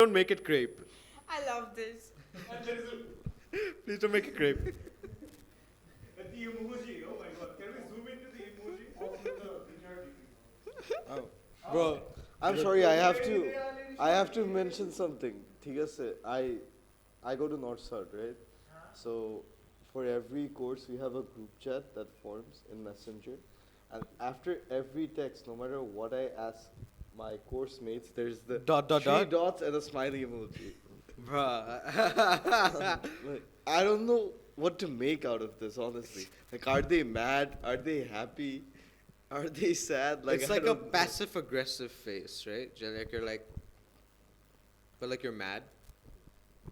Don't make it crepe. I love this. Please don't make it crepe. The emoji, oh my god. Can we zoom into the emoji? Oh. Bro, I'm sorry. I have to mention something. ঠিক আছে, I go to North South, right? So for every course we have a group chat that forms in Messenger, and after every text, no matter what I ask my course mates, there's the three dots and a smiley emoji. Bruh. Like, I don't know what to make out of this, honestly. Like, are they mad? Are they happy? Are they sad? Like, It's like a passive aggressive face, right? Like you're like, but like you're mad.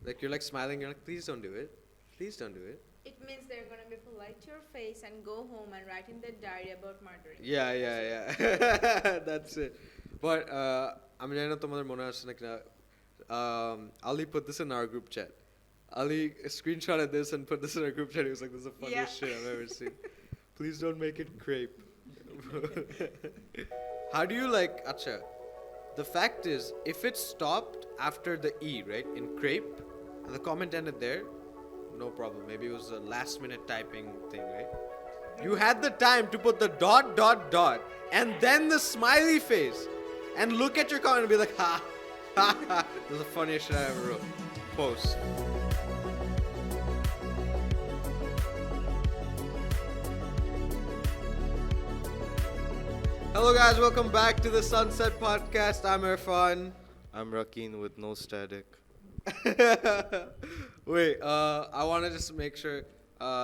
Like you're like smiling. You're like, please don't do it. Please don't do it. It means they're gonna be polite to your face and go home and write in their diary about murdering. Yeah. That's it. But আমি জানি না তোমাদের মনে আছে নাকি না. Ali put this in our group chat. Ali screenshotted this and put this in our group chat. He was like, "This is the funniest shit I've ever seen." Please don't make it crepe. How do you like? Acha. The fact is, if it stopped after the E, right, in crepe, and the comment ended there, no problem. Maybe it was a last minute typing thing, right? You had the time to put the ... and then the smiley face, and look at your comment and be like, ha. This is the funniest shit I ever wrote. Post. Hello guys, welcome back to the Sunset Podcast. I'm Irfan. I'm Rakeen with no static. Wait, I want to just make sure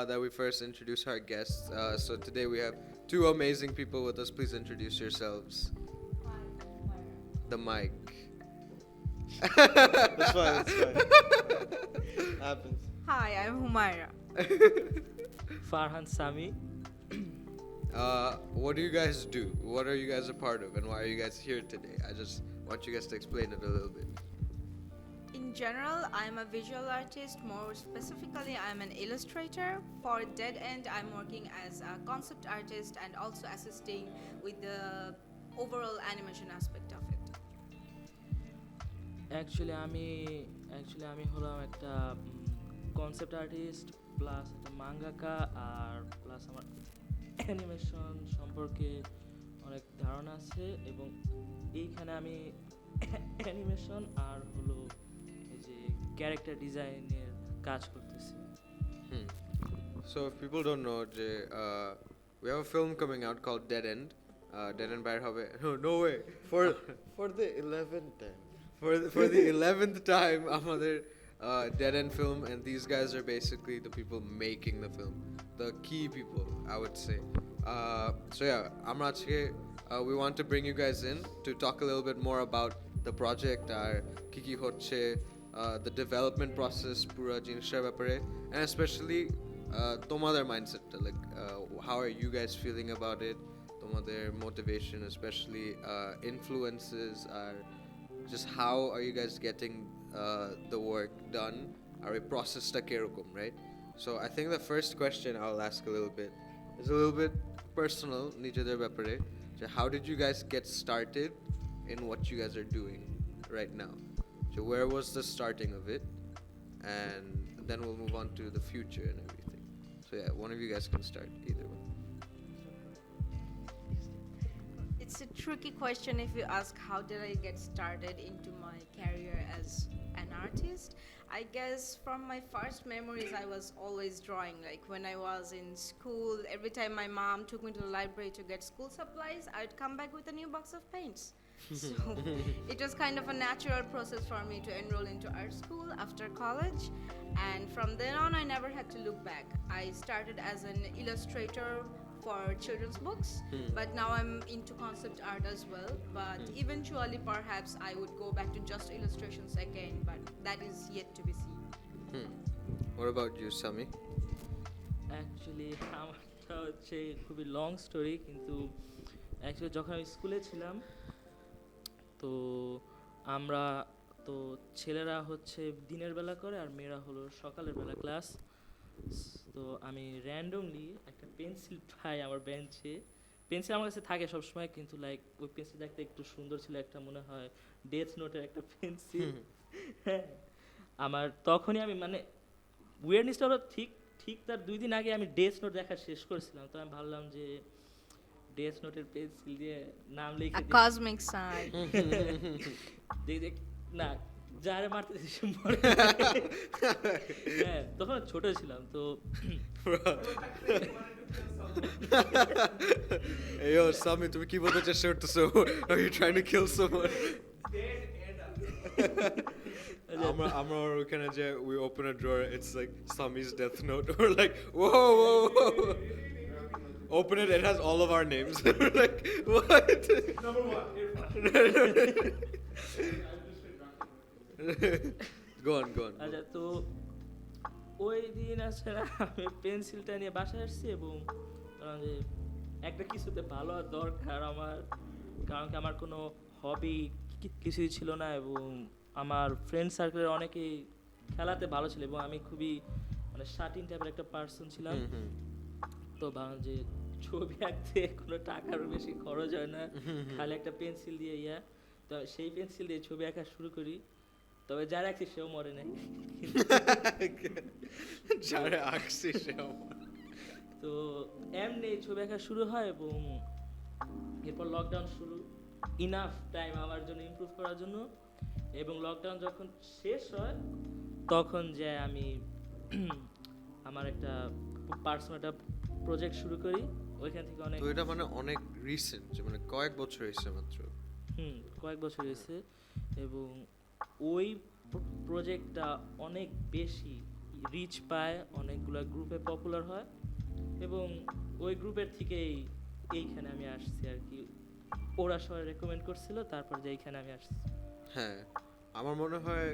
that we first introduce our guests. So today we have two amazing people with us. Please introduce yourselves. Hi, Humayra. The mic. That's fine. Happens. Hi, I'm Humayra. Farhan, Sami. What do you guys do? What are you guys a part of, and why are you guys here today? I just want you guys to explain it a little bit. In general, I'm a visual artist. More specifically, I'm an illustrator. For Dead End, I'm working as a concept artist and also assisting with the overall animation aspect of it. Actually, আমি হলাম একটা concept artist plus একটা মাঙ্গাকা আর plus আমার animation সম্পর্কে অনেক ধারণা আছে এবং এইখানে আমি অ্যানিমেশন আর হলো এই যে ক্যারেক্টার ডিজাইনের কাজ করতেছি. So if people don't know, we have a film coming out called Dead End. Dead End by Hobe. No way. For the 11th time. For the 11th time, আমাদের Dead End film, and these guys are basically the people making the film, the key people, I would say. So yeah, আমরা আজকে we want to bring you guys in to talk a little bit more about the project, আর কি হচ্ছে, the development process, পুরো জিনিসটার ব্যাপারে, and especially তোমাদের mindset, like how are you guys feeling about it, তোমাদের motivation, especially influences, are just how are you guys getting the work done, আর এই processটা কিরকম, right? So I think the first question I'll ask a little bit is a little bit personal, নিজেদের ব্যাপারে. So how did you guys get started in what you guys are doing right now? So where was the starting of it? And then we'll move on to the future and everything. So yeah, one of you guys can start, either one. It's a tricky question if you ask how did I get started into my career as an artist. I guess from my first memories I was always drawing. Like when I was in school, every time my mom took me to the library to get school supplies, I'd come back with a new box of paints. So it was kind of a natural process for me to enroll into art school after college, and from then on I never had to look back. I started as an illustrator for children's books, but now I'm into concept art as well, but eventually perhaps I would go back to just illustrations again, but that is yet to be seen. What about you, Sami? Actually আমারটা হচ্ছে খুবই long story, কিন্তু actually যখন আমি স্কুলে ছিলাম তো আমরা তো ছেলেরা হচ্ছে দিনের বেলা করে আর মেয়েরা হলো সকালের বেলা ক্লাস. তো আমি র্যান্ডমলি একটা পেন্সিল পাই আমার বেঞ্চে, পেন্সিল আমার কাছে থাকে সবসময়, কিন্তু লাইক ওই পেন্সিল দেখতে একটু সুন্দর ছিল, একটা মনে হয় ডেথ নোটের একটা পেন্সিল. হ্যাঁ, আমার তখনই আমি মানে ওয়ারনেসটা হলো ঠিক ঠিক তার 2 দিন আগে আমি ডেথ নোট দেখা শেষ করেছিলাম, তো আমি ভাবলাম যে ডেথ নোটের পেন্সিল দিয়ে নাম লিখে A দিই। cosmic sign. দেখ না, যারে মারতে সে মরে। হ্যাঁ, তখন ছোট ছিলাম তো। Hey, yo, Sami, তুমি কি বলতে চেষ্টা করতেছো? Are you trying to kill someone? আমরা ওখানে যে we open a drawer, it's like Sami's death note. We're like, whoa, whoa, whoa. Open it, it has all of our names. We're like, what? Number 1, Irfan. Go on, go on. আচ্ছা, তো ওই দিন আছে না, আমি পেন্সিলটা নিয়ে বাসায় আসছি এবং ভাবলাম যে একটা কিছুতে ভালো হওয়ার দরকার আমার, কারণ কি আমার কোনো হবি কিছুই ছিল না এবং আমার ফ্রেন্ড সার্কেলের অনেকেই খেলাতে ভালো ছিল এবং আমি খুবই মানে শার্টিন টাইপের একটা পার্সন ছিলাম। তো ভাবলাম যে ছবি আঁকতে কোনো টাকারও বেশি খরচ হয় না, খালি একটা পেন্সিল দিয়ে তো সেই পেন্সিল দিয়ে ছবি আঁকা শুরু করি। তবে যারা আঁকছি সেও মরে নাই। যারা আঁকছি সেও তো এমনি ছবি আঁকা শুরু হয় এবং এরপর লকডাউন শুরু, ইনাফ টাইম আমার জন্য ইমপ্রুভ করার জন্য। এবং লকডাউন যখন শেষ হয় তখন যে আমি আমার একটা পার্সোনাল একটা প্রজেক্ট শুরু করি, ওইখান থেকে অনেক তো এটা মানে অনেক রিসেন্ট, মানে কয়েক বছর হয়েছে মাত্র। কয়েক বছর হয়েছে এবং ওই প্রজেক্টটা অনেক বেশি রিচ পায়, অনেকগুলো গ্রুপে পপুলার হয় এবং ওই গ্রুপের থেকেই এইখানে আমি আসছি আর কি। ওরা সবাই রেকমেন্ড করছিল, তারপর যে এইখানে আমি আসছি। হ্যাঁ, আমার মনে হয়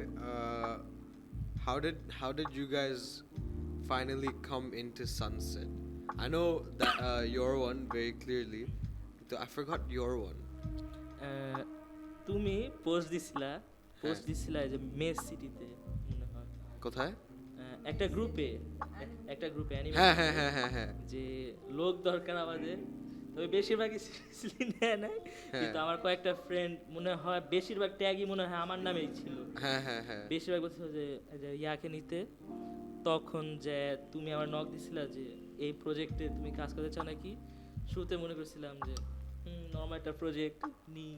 how did you guys finally come into Sunset? I know that your one very clearly. I forgot your one. তুমি পোস্ট দিছিলা যে মেস সিটিতে মনে হয় কোথায়? একটা গ্রুপে হ্যাঁ হ্যাঁ হ্যাঁ হ্যাঁ হ্যাঁ যে লোক দরকার আমাদের, তবে বেশিরভাগই সিরিয়াসলি নেয় নাই, কিন্তু আমার কয়েকটা ফ্রেন্ড মনে হয় বেশিরভাগ ট্যাগই মনে হয় আমার নামেই ছিল। হ্যাঁ হ্যাঁ হ্যাঁ বেশিরভাগ বলছিল যে ইয়াকে নিতে। তখন যে তুমি আমার নক দিছিলা যে এই প্রজেক্টে তুমি কাজ করতে চাও নাকি, শুরুতে মনে করছিলাম যে নর্মাল একটা প্রজেক্ট নি।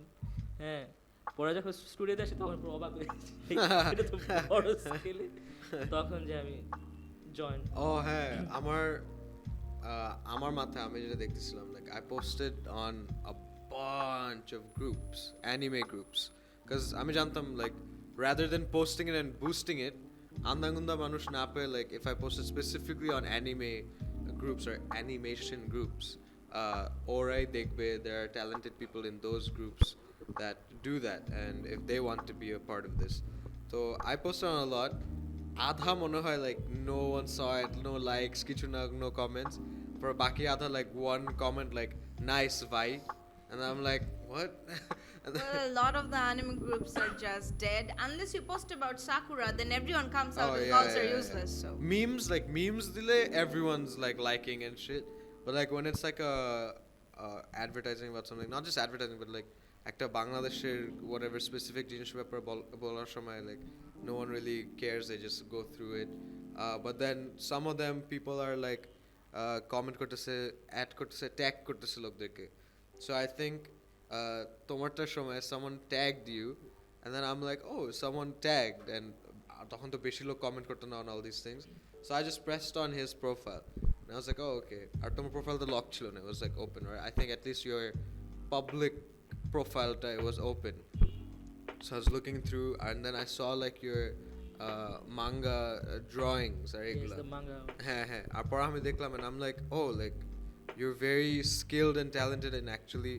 হ্যাঁ, পরে যখন স্টুডিওতে আসি তখন পুরো অবাক হয়ে গেছি, এটা তো বড় স্কেলে। তখন যে আমি জয়েন। ও হ্যাঁ, আমার মাথায় আমি যেটা দেখতেছিলাম, like I posted on a bunch of groups, anime groups, because আমি জানতাম like rather than posting it and boosting it, andangunda manush na pe, like if I posted specifically on anime groups or animation groups, orai dekhbe there are talented people in those groups that do that, and if they want to be a part of this, so I posted on a lot. Adha mone hoy like no one saw it, no likes, kichu na, no comments. For baki adha like one comment like nice bhai, and I'm like what? And then, Well, a lot of the anime groups are just dead. Unless you post about Sakura, then everyone comes out and calls her useless. So memes dile everyone's like liking and shit, but like when it's like a advertising about something, not just advertising but like একটা বাংলাদেশের whatever specific জিনিসের ব্যাপারে বলার সময় like no one really cares, they just go through it, but then some of them people are like comment করতেছে, add করতেছে, tag করতেছে লোকদেরকে. So I think তোমারটার সময় someone tagged you and then I'm like oh someone tagged, and তখন তো বেশি লোক comment করতো না on all these things, so I just pressed on his profile and I was like oh okay, আর তোমার profile তো lock ছিল না, it was like open, right? I think at least your public profile it was open, so I was looking through and then I saw like your manga drawings are Yes, এগুলা the manga. হ্যাঁ হ্যাঁ, আর পর আমি দেখলাম and I'm like oh like you're very skilled and talented in actually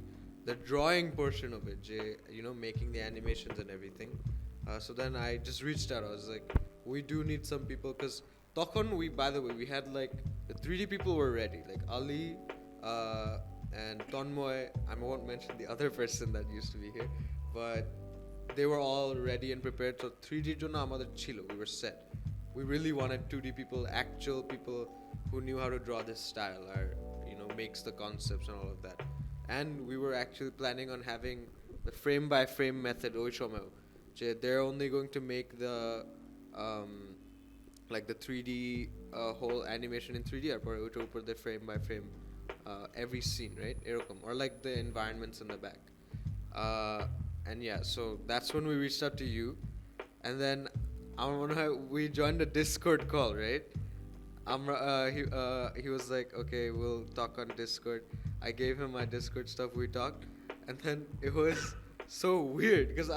the drawing portion of it, you know, making the animations and everything. So then I just reached out, I was like we do need some people, because tokhon we, by the way, we had like the 3D people were ready, like Ali and Tonmoy. I won't mention the other person that used to be here, but they were all ready and prepared. So 3D jonno amader chilo, we were set. We really wanted 2D people, actual people who knew how to draw this style or you know makes the concepts and all of that. And we were actually planning on having the frame by frame method oy shomayo, they're only going to make the like the 3D whole animation in 3D আর পরে ওটার উপর দিয়ে frame by frame every scene, right? এরকম, or like the environments in the back. And yeah, so that's when we reached out to you, and then we joined a Discord call, right? He was like, okay, we'll talk on Discord. I gave him my Discord stuff, we talked, and then it was so weird because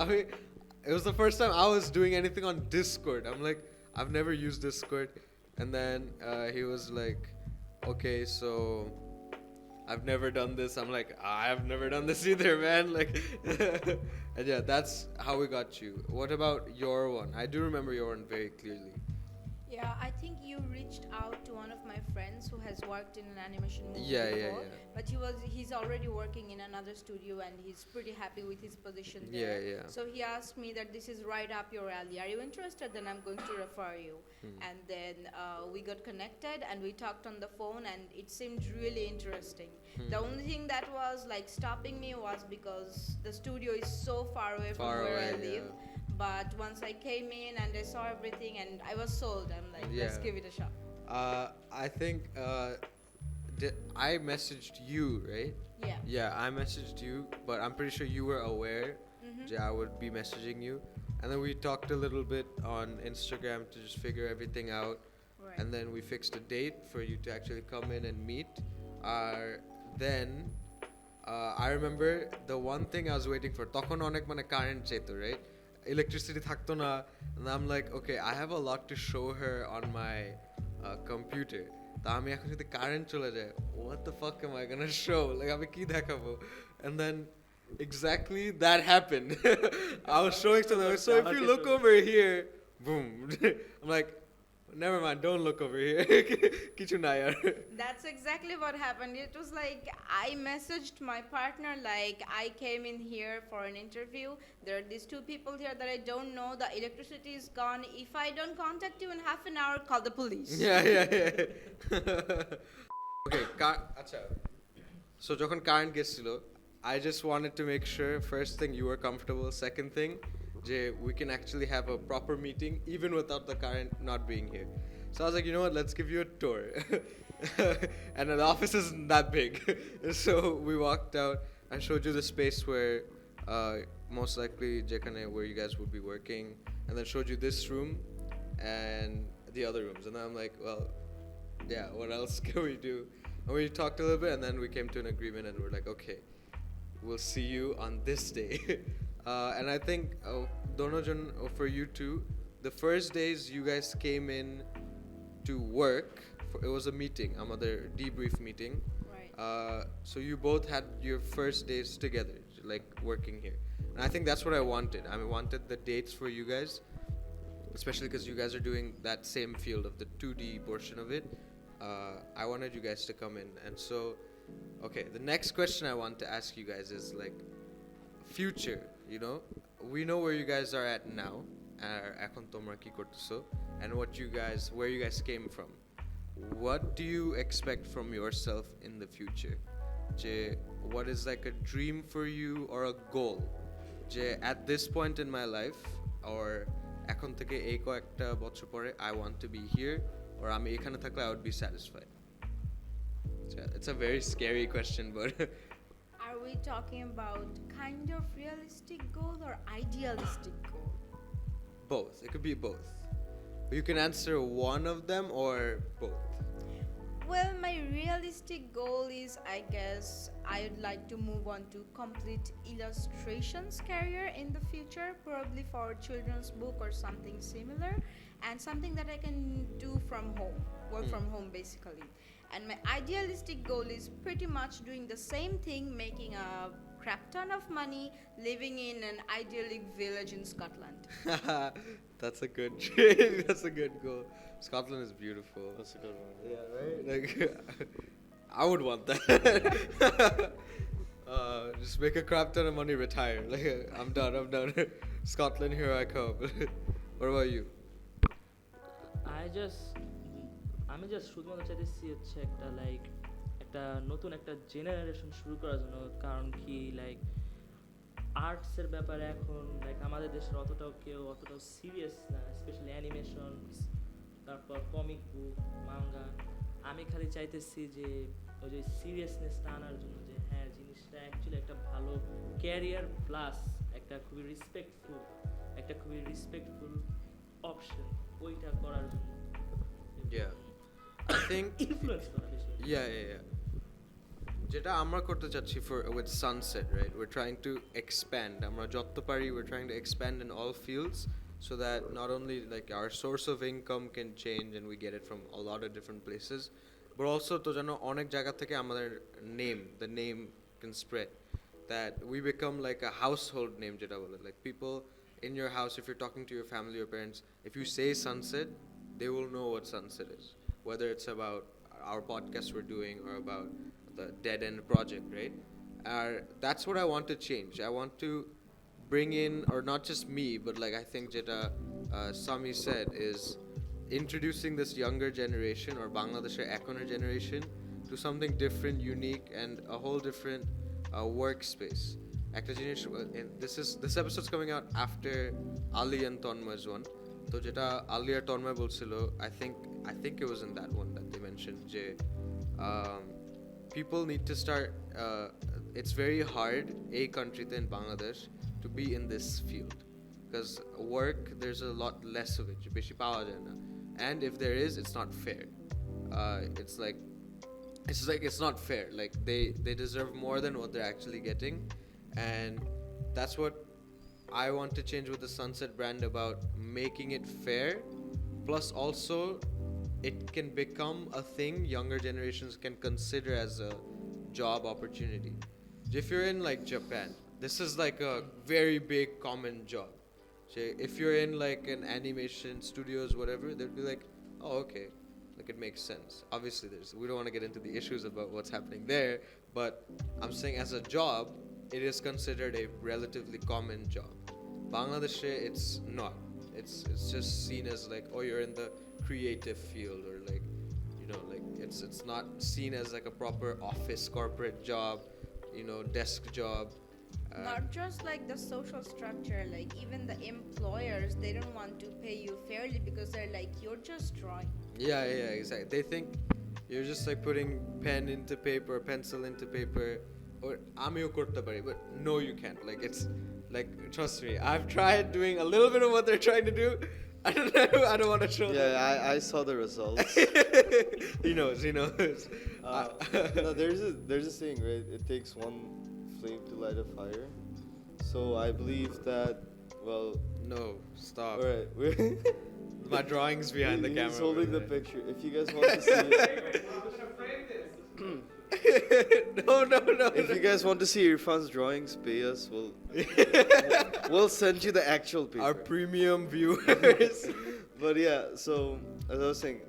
it was the first time I was doing anything on Discord. I'm like, I've never used Discord, and then he was like, okay, so I've never done this. I'm like, I've never done this either, man. Like, and yeah, that's how we got you. What about your one? I do remember your one very clearly. Yeah, I think you reached out to one of my friends who has worked in an animation movie Yeah, before. yeah. But he's already working in another studio and he's pretty happy with his position Yeah, there. yeah. So he asked me that this is right up your alley. Are you interested? Then I'm going to refer you. And then we got connected and we talked on the phone and it seemed really interesting. The only thing that was like stopping me was because the studio is so far away from where I live. But once I came in and I saw everything and I was sold. I'm like, let's give it a shot. I think I messaged you, right? Yeah. Yeah, I messaged you, but I'm pretty sure you were aware that I would be messaging you. And then we talked a little bit on Instagram to just figure everything out. Right. And then we fixed a date for you to actually come in and meet. Then I remember the one thing I was waiting for, তখন অনেক মানে current যেত, right? Electricity থাকতো না, and I'm like, okay, I have a lot to show her on my computer. তা আমি এখন যদি কারেন্ট চলে যায়, what the fuck am I gonna show? Like আমি কি দেখাবো? And then exactly that happened. I was showing to them, so if you look over here, boom. I'm like, never mind, don't look over here. Kichu na yaar. That's exactly what happened. It was like I messaged my partner like I came in here for an interview. There are these two people here that I don't know. The electricity is gone. If I don't contact you in half an hour, call the police. Yeah. Okay, acha. So যখন current গেছিল, I just wanted to make sure, first thing, you were comfortable. Second thing, we can actually have a proper meeting even without the current not being here. So I was like, you know what, let's give you a tour. And the office isn't that big. So we walked out. I showed you the space where most likely where you guys would be working, and then showed you this room and the other rooms. And then I'm like, well, yeah, what else can we do? And we talked a little bit, and then we came to an agreement, and we're like, okay, we'll see you on this day. And I think, Donojan, for you too, the first days you guys came in to work, it was a meeting, another debrief meeting. Right. So you both had your first days together, like working here. And I think that's what I wanted. I wanted the dates for you guys, especially because you guys are doing that same field of the 2D portion of it. I wanted you guys to come in. And so, okay, the next question I want to ask you guys is like, future, you know? We know where you guys are at now, এখন তোমরা কি করতেছো, and where you guys came from. What do you expect from yourself in the future? What is like a dream for you or a goal? At this point in my life, or এখন থেকে এই কয়েকটা বছর পরে, I want to be here, or আমি এখানে থাকলে I would be satisfied. It's a very scary question, but Are we talking about kind of realistic goal or idealistic goal? both. It could be both. You can answer one of them or both. Well, my realistic goal is, I guess, I would like to move on to complete illustrations career in the future, probably for children's book or something similar, and something that I can do from home, work from home basically. And my idealistic goal is pretty much doing the same thing, making a crap ton of money, living in an idyllic village in Scotland. That's a good dream. That's a good goal. Scotland is beautiful. That's a good one. Yeah, right? Like, I would want that. Just make a crap ton of money, retire. Like, I'm done. Scotland, here I come. What about you? আমি just শুধুমাত্র চাইতেছি হচ্ছে একটা নতুন একটা generation শুরু করার জন্য। কারণ কি, লাইক আর্টসের ব্যাপারে এখন লাইক আমাদের দেশের অতটাও সিরিয়াস না, স্পেশালি অ্যানিমেশন, তারপর কমিক বুক, মাঙ্গা। আমি খালি চাইতেছি যে ওই যে সিরিয়াসনেসটা আনার জন্য, যে হ্যাঁ জিনিসটা অ্যাকচুয়ালি একটা ভালো ক্যারিয়ার প্লাস একটা খুবই রেসপেক্টফুল অপশন, ওইটা করার জন্য। Yeah. I think ইনফ্লুয়েন্স করা বেশি। yeah. যেটা আমরা করতে চাচ্ছি with Sunset, right? We're trying to expand. আমরা যত পারি, we're trying to expand in all fields so that not only like our source of income can change and we get it from a lot of different places, but also to jano onek jaga theke amader the name can spread, that we become like a household name jeta bole, like people in your house, if you're talking to your family or parents, if you say Sunset, they will know what Sunset is, whether it's about our podcast we're doing or about the Dead End project, right? That's what I want to change. I want to bring in, or not just me, but like I think Jeta Sami said, is introducing this younger generation or Bangladesh's economic generation to something different, unique, and a whole different workspace. This episode's coming out after Ali and Tonma's one. So Jeta Ali or Tonma bolchilo, I think it was in that one that they mentioned je people need to start it's very hard a country in Bangladesh to be in this field, because work there's a lot less of it, beshi pawa jay na, and if there is, it's not fair. It's not fair, like they deserve more than what they're actually getting, and that's what I want to change with the Sunset brand, about making it fair, plus also it can become a thing younger generations can consider as a job opportunity. If you're in like Japan, this is like a very big common job. So if you're in like an animation studios, whatever, they'll be like, oh okay, like it makes sense. Obviously we don't want to get into the issues about what's happening there, but I'm saying as a job, it is considered a relatively common job. Bangladesh, it's not. It's just seen as like, oh, you're in the creative field, or like, you know, like it's not seen as like a proper office corporate job, you know, desk job. Not just like the social structure, like even the employers, they don't want to pay you fairly because they're like, you're just drawing. Yeah, exactly. They think you're just like putting pen into paper, pencil into paper, or amio korte pari, but no, you can't. Like it's like, trust me, I've tried doing a little bit of what they're trying to do. I don't want to show them. Yeah, I saw the results. He knows. No, there's a saying, right? It takes one flame to light a fire. So I believe that, well, No, stop. all right, My drawing's behind the camera. He's holding over the there. picture. If you guys want to see it, No. if you guys want to see Irfan's drawings, pay us. We'll send you the actual paper. Our premium viewers. But yeah, so as I was saying,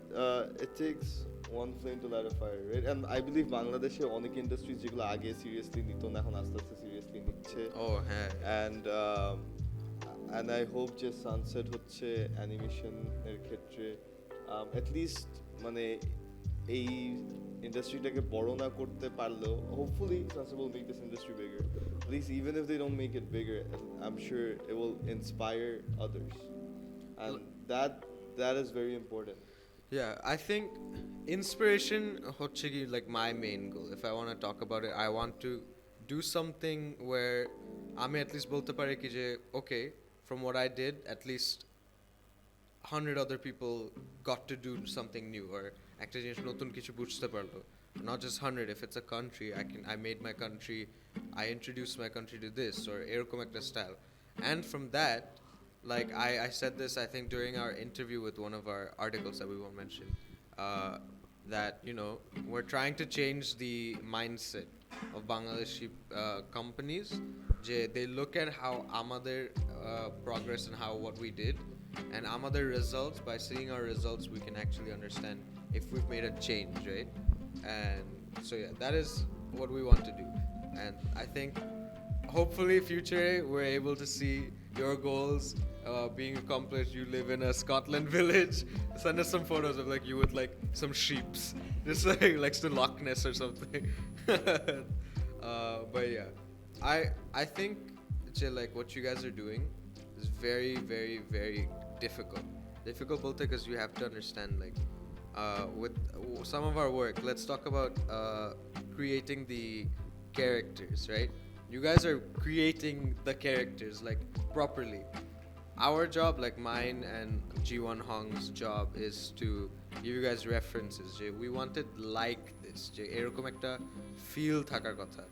it takes one flame to light a fire, right? And I believe Bangladesh অনেক industries যেগুলো আগে seriously নিত না, এখন আস্তে আস্তে seriously নিচ্ছে. Oh, hey. And I hope যে Sunset হচ্ছে animation এর ক্ষেত্রে at least মানে এই ইন্ডাস্ট্রিটাকে বড় না করতে পারলেও, hopefully Sunset will make this industry bigger. At least even if they don't make it bigger, I'm sure it will inspire others, and that is very important. Yeah, I think inspiration হচ্ছে কি like my main goal. If I want to talk about it, I want to do something where আমি at least বলতে পারি কি যে okay, from what I did, at least 100 other people got to do something new, or একটা জিনিস নতুন কিছু বুঝতে পারলো. Not just 100, if it's a country, I made my country, I introduced my country to this, or এরকম একটা style. And from that, like I said this, I think during our interview with one of our articles that we won't mention, that, you know, we're trying to change the mindset of Bangladeshi companies. They look at how amader progress and how what we did, and amader results. By seeing our results, we can actually understand if we've made a change, right? And so yeah, that is what we want to do. And I think hopefully future we're able to see your goals being accomplished. You live in a Scotland village. Send us some photos of like you with like some sheeps, just like to Loch Ness or something. But yeah, I think like what you guys are doing is very, very, very difficult. Difficult because you have to understand like with some of our work. Let's talk about creating the characters, right? You guys are creating the characters like properly. Our job, like mine and G1 Hong's job, is to give you guys references. We want it like this. এরকম একটা feel থাকার কথা.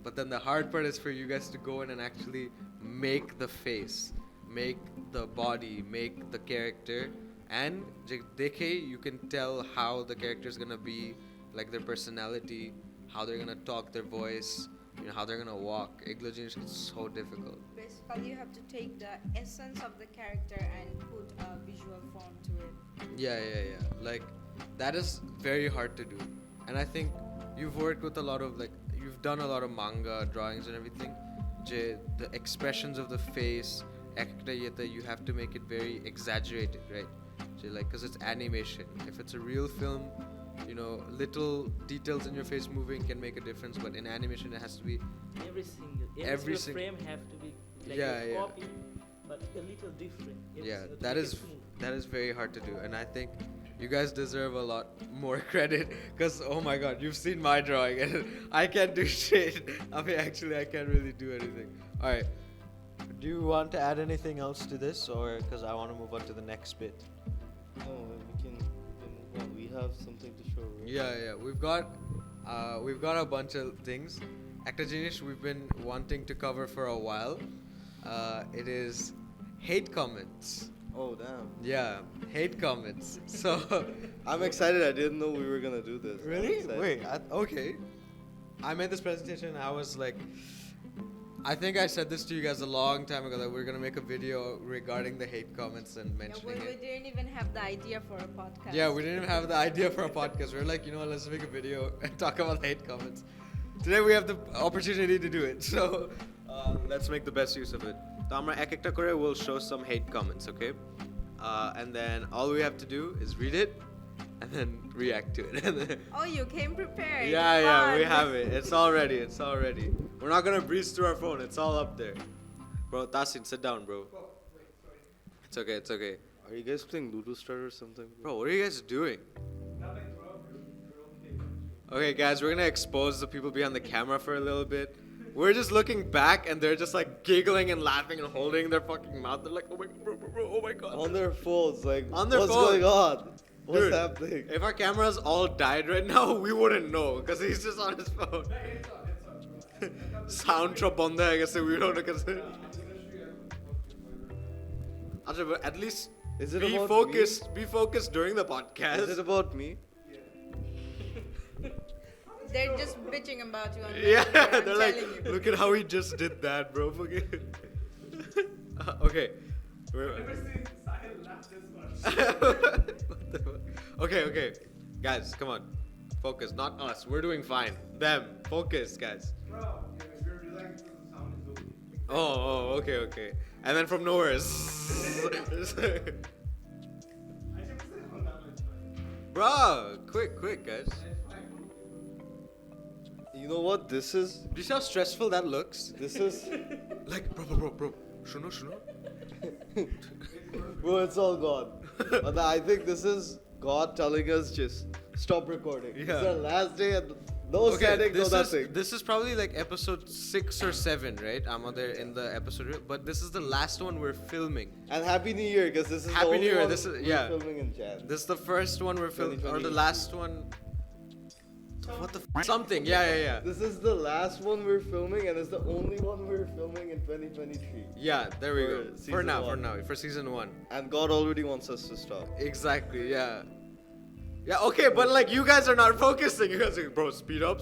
But then the hard part is for you guys to go in and actually make the face, make the body, make the character, and দেখে you can tell how the character is gonna be, like their personality, how they're gonna talk, their voice, you know, how they're gonna walk. এগুলো জিনিস is so difficult. Basically, you have to take the essence of the character and put a visual form to it. Yeah. Like that is very hard to do, and I think you've worked with a lot of like you've done a lot of manga drawings and everything. The expressions of the face, you have to make it very exaggerated, right? Like because it's animation. If it's a real film, you know, little details in your face moving can make a difference, but in animation it has to be Every single frame have to be like a copy, but a little different. That is very hard to do, and I think you guys deserve a lot more credit because oh my god, you've seen my drawing and I can't do shit. I mean, actually, I can't really do anything. All right, Do you want to add anything else to this, or because I want to move on to the next bit? No, we can move on. We have something to show. Right? yeah, we've got a bunch of things. একটা জিনিস we've been wanting to cover for a while. It is hate comments. Oh damn. Yeah, hate comments. So I'm excited. I didn't know we were gonna do this. I'm really? excited. Wait, okay. I made this presentation and I was like, I think I said this to you guys a long time ago that we're gonna make a video regarding the hate comments and mentioning We it. didn't even have the idea for a podcast. Yeah, we didn't even have the idea for a podcast. We were like, you know what, let's make a video and talk about the hate comments. Today we have the opportunity to do it, so let's make the best use of it. So আমরা এক একটা করে we'll show some hate comments, okay? And then all we have to do is read it and then react to it. Oh, you came prepared. Yeah, we Fun. have it. It's all ready. We're not gonna breeze through our phone. It's all up there. Bro, Taseen, sit down, bro. It's okay. Are you guys playing Ludo Star or something? Bro, what are you guys doing? Nothing, bro. You're okay. Okay, guys, we're gonna expose the people behind the camera for a little bit. We're just looking back and they're just like giggling and laughing and holding their fucking mouth. They're like, oh my god, bro, oh my god. On their phones, like On their what's phone. going on? What's Dude, happening? If our cameras all died right now, we wouldn't know because he's just on his phone. It's on, bro. Sound trap on there, I guess we don't know. I'm gonna show you. But at least Is it be about focused. Be focused during the podcast. Is it about me? They're just bitching about you on the Yeah, video, I'm they're like, telling you. look at how he just did that, bro. Okay. I've never seen Sahil laugh this much. What the fuck? Okay. Guys, come on. Focus. Not us. We're doing fine. Them. Focus, guys. Bro, if you're relaxed, the sound is okay. Oh, okay. And then from nowhere. I should say on that much. Bro, quick, guys. It's fine. You know what this is? Do you see how stressful that looks? This is, Like, bro. Shuno. bro. It's all gone. But I think this is God telling us just stop recording. Yeah. It's our last day and no standing, no nothing. This is probably like episode 6 or 7, right? I'm there in the episode, but this is the last one we're filming. And Happy New Year, because this is Happy the only New Year, one this is- we're yeah. filming in Jan. This is the first one we're filming, or the 2020. last one. What the something? Yeah. This is the last one we're filming, and it's the only one we're filming in 2023. Yeah, there we For go. For season now, one. for season 1. And God already wants us to stop. Exactly. Yeah. Okay, but like you guys are not focusing. You guys are like, bro, speed up.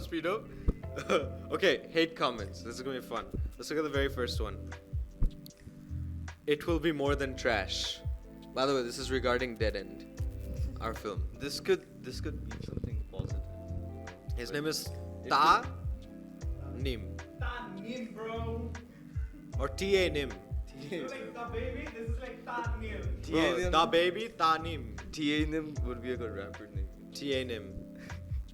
Okay, hate comments. This is gonna be fun. Let's look at the very first one. It will be more than trash. By the way, this is regarding Dead End, our film. This could be something positive. His name is It Ta Nim Ta-nim, bro. or Ta Nim. You're like the baby, this is like Ta-nim. Bro, Ta-nim. Da Baby Ta Nim. Ta-nim would be a good rapper name. Ta Nim.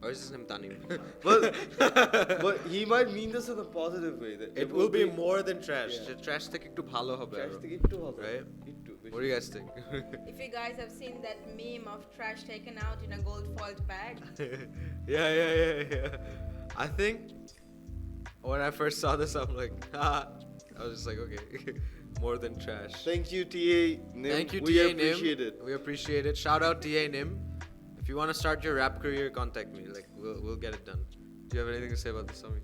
Or is his name Tanim? But he might mean this in a positive way. That It will be more than trash. Yeah. Trash থেকে একটু ভালো হবে Trash আরো। থেকে একটু ভালো। Right? একটু বেশি। What do you guys think? If you guys have seen that meme of trash taken out in a gold foiled bag, yeah. I think when I first saw this, I'm like, ah. I was just like, okay, more than trash. Thank you, TA Nim. Thank you, We TA appreciate Nim. it. We appreciate it. Shout out TA Nim. If you want to start your rap career, contact me. Like, we'll get it done. Do you have anything to say about this, Sami?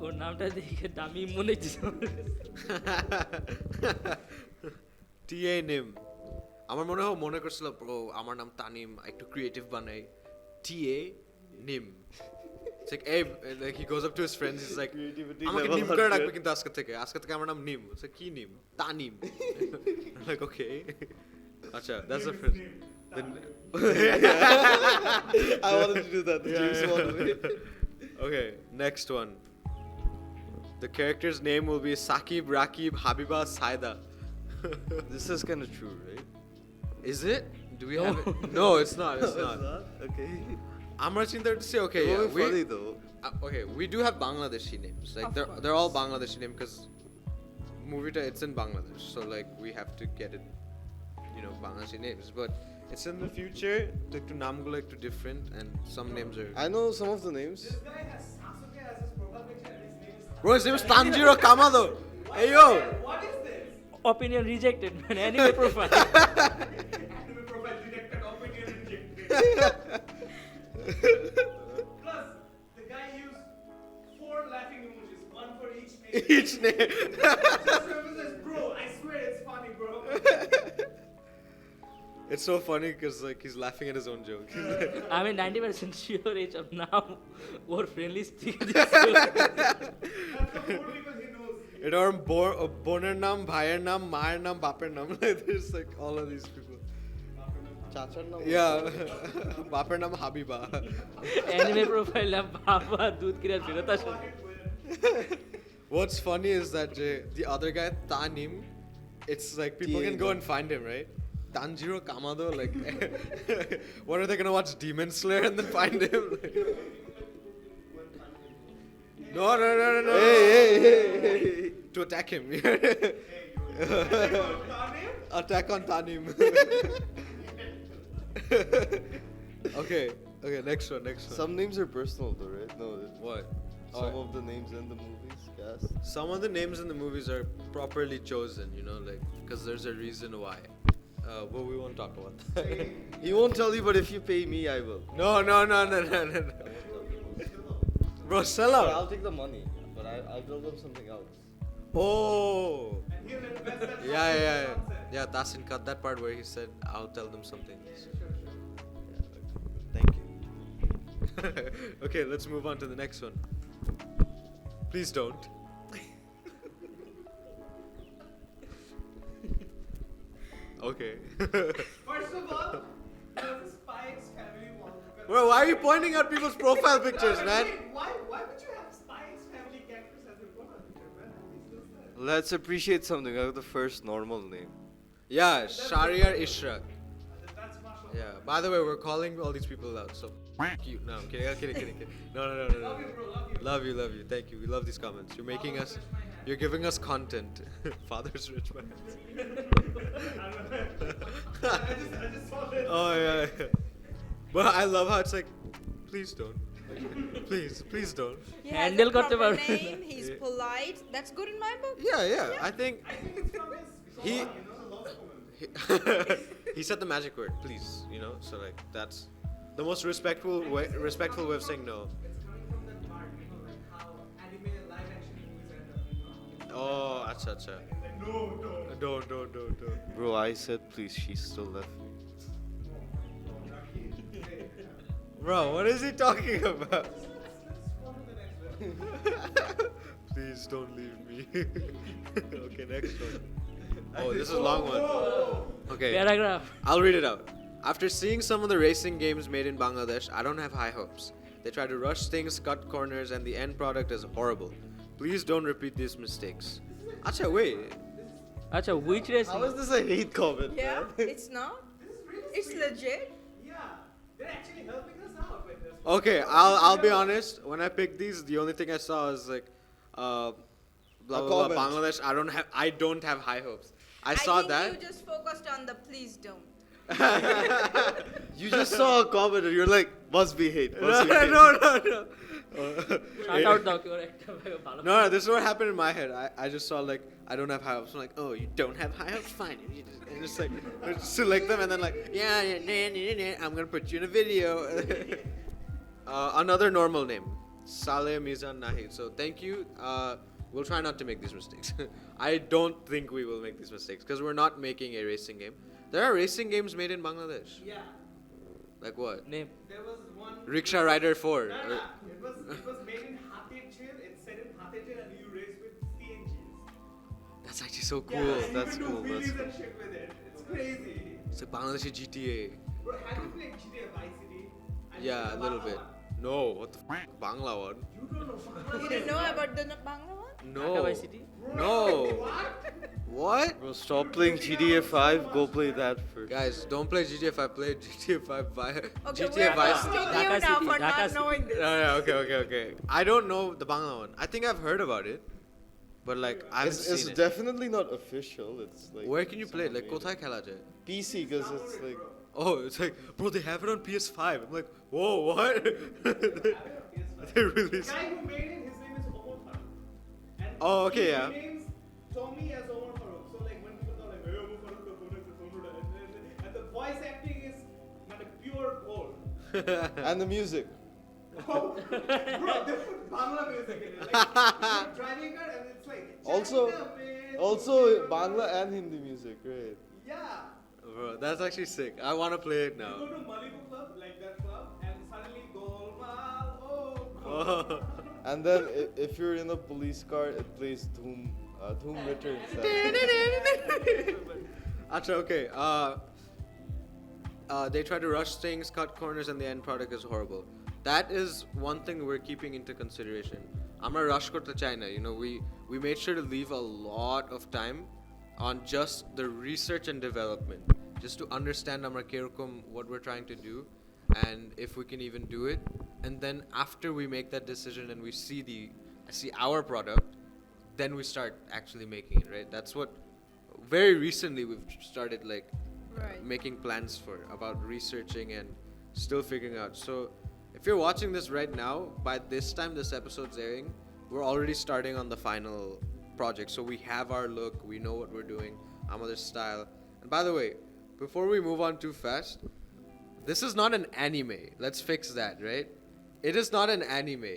ওর নামটা দেখে দামি মনে হচ্ছে TA Nim. আমার মনে করছিল bro আমার নাম তানিম একটু ক্রিয়েটিভ বানাই TA Nim. It's like, hey, like he goes up to his friends, he's like, Creativity আমাকে level নিম করে 100. রাখবে কিন্তু আজকে থেকে আমার নাম নিম। It's like, কি নিম? তানিম। I'm like, okay. আচ্ছা, that's the first. I wanted to do that. The James Bond way. Okay, next one. The character's name will be Saqib, Rakib, Habiba, Saida. This is kind of true, right? Is it? Do we have it? No, it's not. It's not. Okay. I'm rushing there to say, okay, It yeah, will be funny though. okay, we do have Bangladeshi names. Like Of they're all course. Bangladeshi names because movie it's in Bangladesh, so like we have to get it, Bangladeshi names. But it's in the future. Like to namgulo ekটু different, and some names are. I know some of the names. This guy has Sasuke as his profile picture and his name is Bro, his name is Tanjiro Kamado. Hey yo. What is this? opinion rejected man anime profile Anime profile rejected, opinion rejected. Plus, the guy used 4 laughing emojis, one for each name. Each name. Just remember this, bro. I swear it's funny, bro. It's so funny because like he's laughing at his own joke. আমি 90% sure এই সব নাম ওর friend list থেকে That's the 4 people he knows. It or boner nam, bhaier nam, maer nam, baper nam. Like there's like all of these people. Chachar naam. Yeah. Baper nam Habiba. Anime profile বাবা দুধ কিনে ফেরত আসে What's funny is that the other guy, Tanim, it's like people can go and find him, right? Tanjiro Kamado, like, what are they gonna watch Demon Slayer and then find him? No. Hey. To attack him. Attack on Tanim. Okay, next one. Some names are personal though, right? No. What? Some of the names in the movies, yes. Some of the names in the movies are properly chosen, like, because there's a reason why. But we won't talk about that. He won't tell you, but if you pay me, I will. No. Bro, sell But out. I'll take the money, but I'll build them something else. Oh. And he'll invest that Yeah, Taseen cut that part where he said, I'll tell them something. Thank you. Okay, let's move on to the next one. Please don't. Okay. First of all, the Spike's family wallpaper. Bro, why are you pointing at people's profile pictures, man? Why would you have Spike's family characters as your profile picture, man? It's just that. Let's appreciate something. I have the first normal name. Yeah, Shariar Ishraq. That's Marshall. Yeah. By the way, we're calling all these people out, so f you. No, I'm kidding. No. Love you, bro. Love you. Love you. Thank you. We love these comments. You're making us. You're giving us content. Father's rich man. I just saw this. Oh yeah. But I love how it's like, please don't. Please don't. he has a Handle করতে proper পারবে না। name, he's polite. That's good in my book. Yeah. I think I think it's from his He- song, the love poem. he said the magic word, please. So like that's the most respectful way of saying no. It's coming from that part, like how anime live action movies end up, Oh, acha. Like, no. Don't. Bro, I said please. She still left me. Bro, what is he talking about? Let's on to the next one. Please don't leave me. Okay, next one. Oh, this is a long one. Okay, paragraph I'll read it out. After seeing some of the racing games made in Bangladesh, I don't have high hopes. They try to rush things, cut corners, and the end product is horrible. Please don't repeat these mistakes. Acha, wait. আচ্ছা which racing How is this a hate comment? Yeah, man? it's not. This is really It's sweet. legit. Yeah. They're actually helping us out with this. Okay, I'll be honest. When I picked these, the only thing I saw is like, blah blah blah comment. Bangladesh. I don't have high hopes. I saw think that. you just focused on the please don't. You just saw a comment and you're like, must be hate. No, Must be hate. no. Shout out দাও কেউ একটা ভালো No, this is what happened in my head. I just saw like I don't have high hopes. I'm like, oh, you don't have high hopes, fine. And just like select them and then like, yeah, I'm gonna put you in a video. Another normal name, Saleh Mizan Nahid. So thank you. We'll try not to make these mistakes. I don't think we will make these mistakes because we're not making a racing game. There are racing games made in Bangladesh. Yeah. Like what? name There was one. Rickshaw Rider 4. Nah, it was made in Hatirchir. It's set in Hatirchir and you race with CNGs. That's actually so cool. Yeah, and That's you can cool, do that's wheelies and shit with it. It's crazy. It's like Bangladeshi GTA. Bro, have you played GTA Vice City? And Yeah, a the little Bangla bit. one? No, what the Bangla one? You don't know Bangla. You don't know about the Bangla one? No. Dhaka City Bro, No. What? What? Bro, stop playing GTA 5. Go play that first. Guys, don't play GTA 5. Play GTA 5 Okay, GTA we're Vice. roasting Dhaka you now City, for Dhaka not City. knowing this. No, okay. I don't know the Bangla one. I think I've heard about it, but like I haven't It's seen it. definitely not official. It's like. Where can you play it? Like someone kothay khela jay? made it. PC, because it's like. Oh, it's like, bro, they have it on PS5. I'm like, whoa, what? They The released. guy who made it, his name is Omar Farooq. And Oh, okay, he yeah. names Tommy as Omar Farooq. So like when people are like, hey, Omar Farooq, the phone is the phone, and the voice acting is like pure gold. And the music. Oh, bro, they put Bangla music in it. Like, you're driving car and it's like. Also Bangla and Hindi music, right? Yeah. Bro, that's actually sick. I want to play it You now. go to Malibu Club, like that club, and suddenly Golmaal, oh, Oh. Golmaal. And then if you're in a police car, it plays Doom Returns. Acha, okay. They try to rush things, cut corners, and the end product is horrible. That is one thing we're keeping into consideration. Amra rush korte chai na. You know, we made sure to leave a lot of time on just the research and development, just to understand amra kirokom what we're trying to do, and if we can even do it. And then after we make that decision and we see our product, then we start actually making it. Right? That's what. Very recently we've started like Right. making plans for, about researching and still figuring out. So if you're watching this right now, by this time this episode's airing, we're already starting on the final project. So we have our look, we know what we're doing, Amadar's style. And by the way, before we move on too fast, this is not an anime. Let's fix that, right? It is not an anime.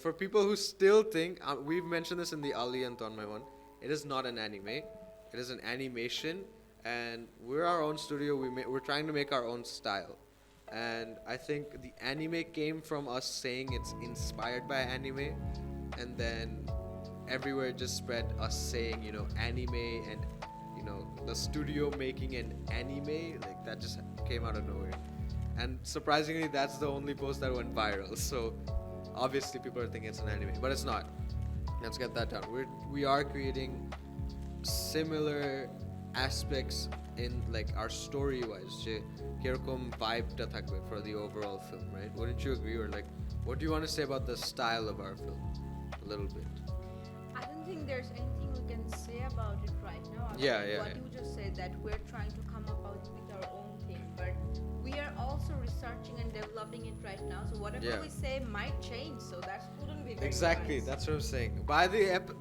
For people who still think, we've mentioned this in the Ali and Tonmai one, it is not an anime. It is an animation. And we're our own studio. We're trying to make our own style, and I think the anime came from us saying it's inspired by anime, and then everywhere it just spread us saying, you know, anime, and you know, the studio making an anime, like that just came out of nowhere. And surprisingly, that's the only post that went viral. So obviously people are thinking it's an anime, but it's not. Let's get that down. We are creating similar aspects in like our story wise যে কিরকম vibe-টা থাকবে for the overall film, right? Wouldn't you agree? Or like, what do you want to say about the style of our film a little bit? I don't think there's anything we can say about it right now. I Yeah, mean, yeah, What yeah. you just said, that we're trying to come up with our own thing, but we are also researching and developing it right now. So whatever Yeah. we say might change. So that wouldn't be very Exactly, wise. that's what I'm saying.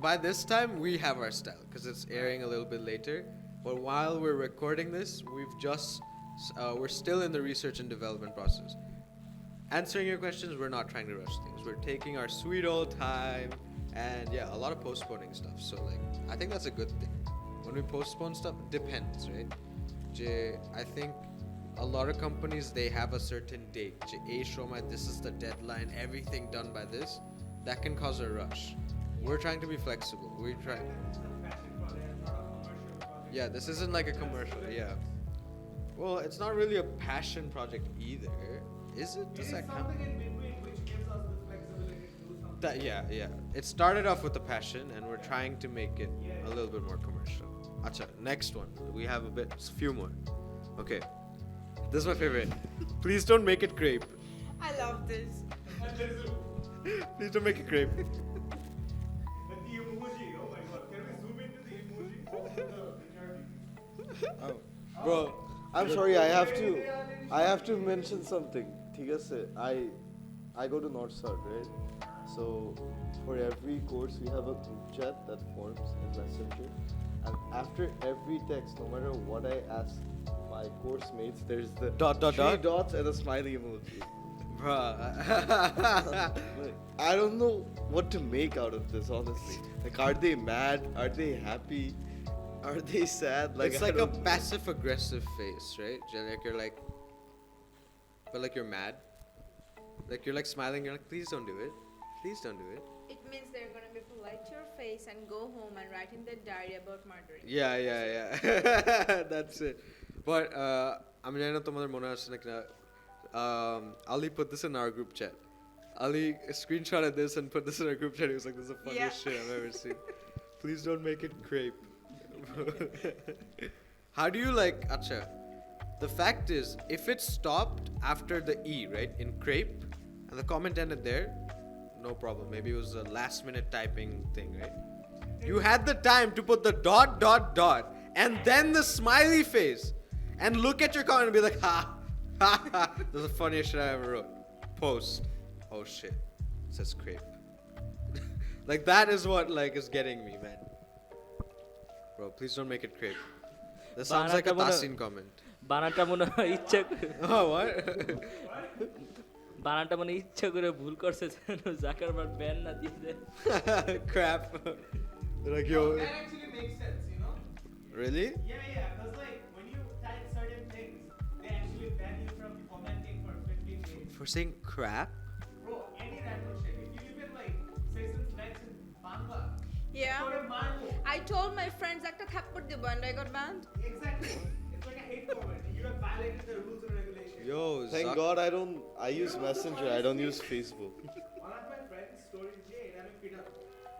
By this time we have our style because it's airing a little bit later. But while we're recording this, we're still in the research and development process. Answering your questions, we're not trying to rush things. We're taking our sweet old time, and yeah, a lot of postponing stuff. So like, I think that's a good thing. When we postpone stuff, it depends, right? I think a lot of companies, they have a certain date. This is the deadline. Everything done by this. That can cause a rush. We're trying to be flexible. We try. Yeah, this isn't like a commercial. Yeah. Well, it's not really a passion project either, is it? It Does is that count? something in between which gives us the flexibility to do something. Yeah. It started off with a passion, and we're trying to make it a little bit more commercial. Acha, next one. We have few more. Okay. This is my favorite. Please don't make it crepe. I love this. And there is Please don't make it crepe. the emoji. Oh my god. Can we zoom into the emoji of the majority? Bro, I'm sorry. I have to mention something. ঠিক আছে? I go to North South, right? So for every course we have a group chat that forms in Messenger, and after every text, no matter what I ask my course mates, there's the Dot, dot, three dot. dots and a smiley emoji. Bruh. Like, I don't know what to make out of this, honestly. Like, are they mad? Are they happy? Are they sad? Like, It's I like a don't- passive aggressive face, right? Like you're like, but like you're mad. Like you're like smiling. You're like, please don't do it. Please don't do it. It means they're gonna be polite to your face and go home and write in their diary about murdering. Yeah. That's it. But আমি জানি না তোমাদের মনে আছে নাকি না Ali put this in our group chat. Ali screenshotted this and put this in our group chat. He was like, this is the funniest Yeah. shit I've ever seen. Please don't make it crepe. How do you like, acha, the fact is, if it stopped after the E, right, in crepe, and the comment ended there, no problem. Maybe it was a last minute typing thing, right? You had the time to put the dot, and then the smiley face, and look at your comment and be like, ha, this is the funniest shit I ever wrote. Post. Oh shit. It says crepe. Like that is what like is getting me, man. Bro, please don't make it crepe. That sounds like a Taseen comment. বানানটা মনে হয় ইচ্ছা করে Oh, what? বানানটা মনে হয় ইচ্ছা করে ভুল করছে যেন জাকারবার্গ ব্যান না দিয়ে দেয় Crap. They're like, yo, That actually makes sense, you know? really? Yeah. Because like when you type certain things, they actually ban you from commenting for 15 days. For saying crap? Bro, any random shit. If you even like say some slangs in Bangla, Yeah. sort of mango. I told my friends একটা থাপ্পড় দিব and I got banned. Exactly. It's like a hate comment. You have violated the rules and regulations. Yo, Thank God I use Messenger. I don't use Facebook. One of my friends' stories, Jay, and I'm fit up.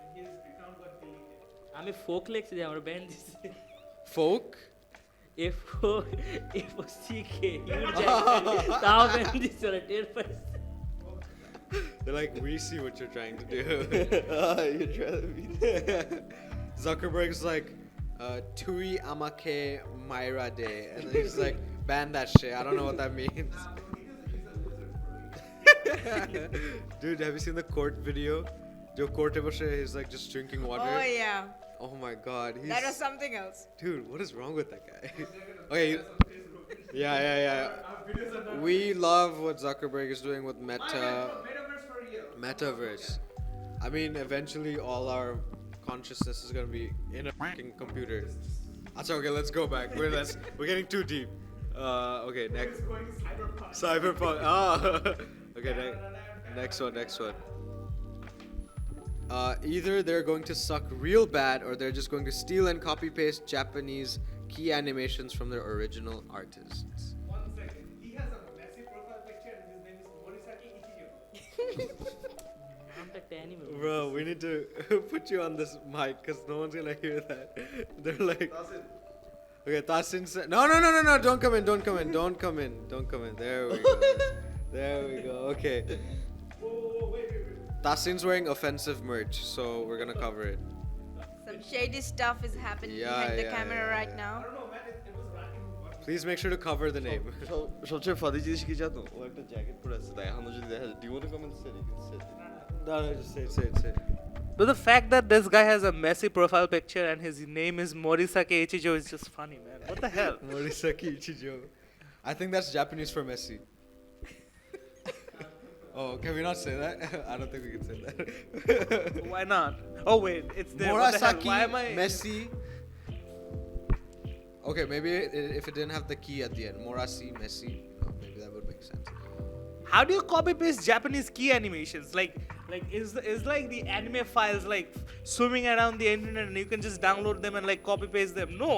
And his account got deleted. আমি folk লেখছি যে আমার ban দিছে Folk? F O সিকে তাও ban দিছে ওরা টের পাইছে They're like, we see what you're trying to do. You're trying to be. Zuckerberg's like, Tui Amake Myra Day. And then he's like, ban that shit. I don't know what that means. Dude, have you seen the court video? Joe Court he's like just drinking water. Oh yeah. Oh my god. He's, That was something else. Dude, what is wrong with that guy? Okay. Yeah. We love what Zuckerberg is doing with Metaverse for real. Metaverse. I mean, eventually all our consciousness is gonna be in a fucking computer. That's okay. Let's go back. We're getting too deep. Okay, next. It's going cyberpunk. Cyberpunk. Oh. Okay, next one. Either they're going to suck real bad, or they're just going to steal and copy paste Japanese key animations from their original artists. 1 second. He has a messy profile picture and his name is Morisaki Ichijo. নামটা একটা anime Bro, we need to put you on this mic because no one's gonna hear that. They're like, okay, Taseen said, no, don't come in. There we go. Okay. Whoa, wait. Taseen's wearing offensive merch, so we're gonna cover it. Some shady stuff is happening behind the camera right now. I don't know, man. It was Rakeen who got Please make sure to cover the name. সবচেয়ে ফাদি জিনিস কি জানো? ও একটা jacket পরে আছে, তাই এখনো যদি দেখা যায়, do you want to come and sit? You can sit. No, just say it. But the fact that this guy has a messy profile picture and his name is Morisaki Ichijo is just funny, man. What the hell? Morisaki Ichijo. I think that's Japanese for Messi. Oh, can we not say that? I don't think we can say that. Why not? Oh wait, it's there. What the hell? Morasaki, Why am I? Messi. Okay, maybe if it didn't have the key at the end, Morasi, Messi, maybe that would make sense. How do you copy paste Japanese key animations? Like is like the anime files like swimming around the internet and you can just download them and like copy paste them? No.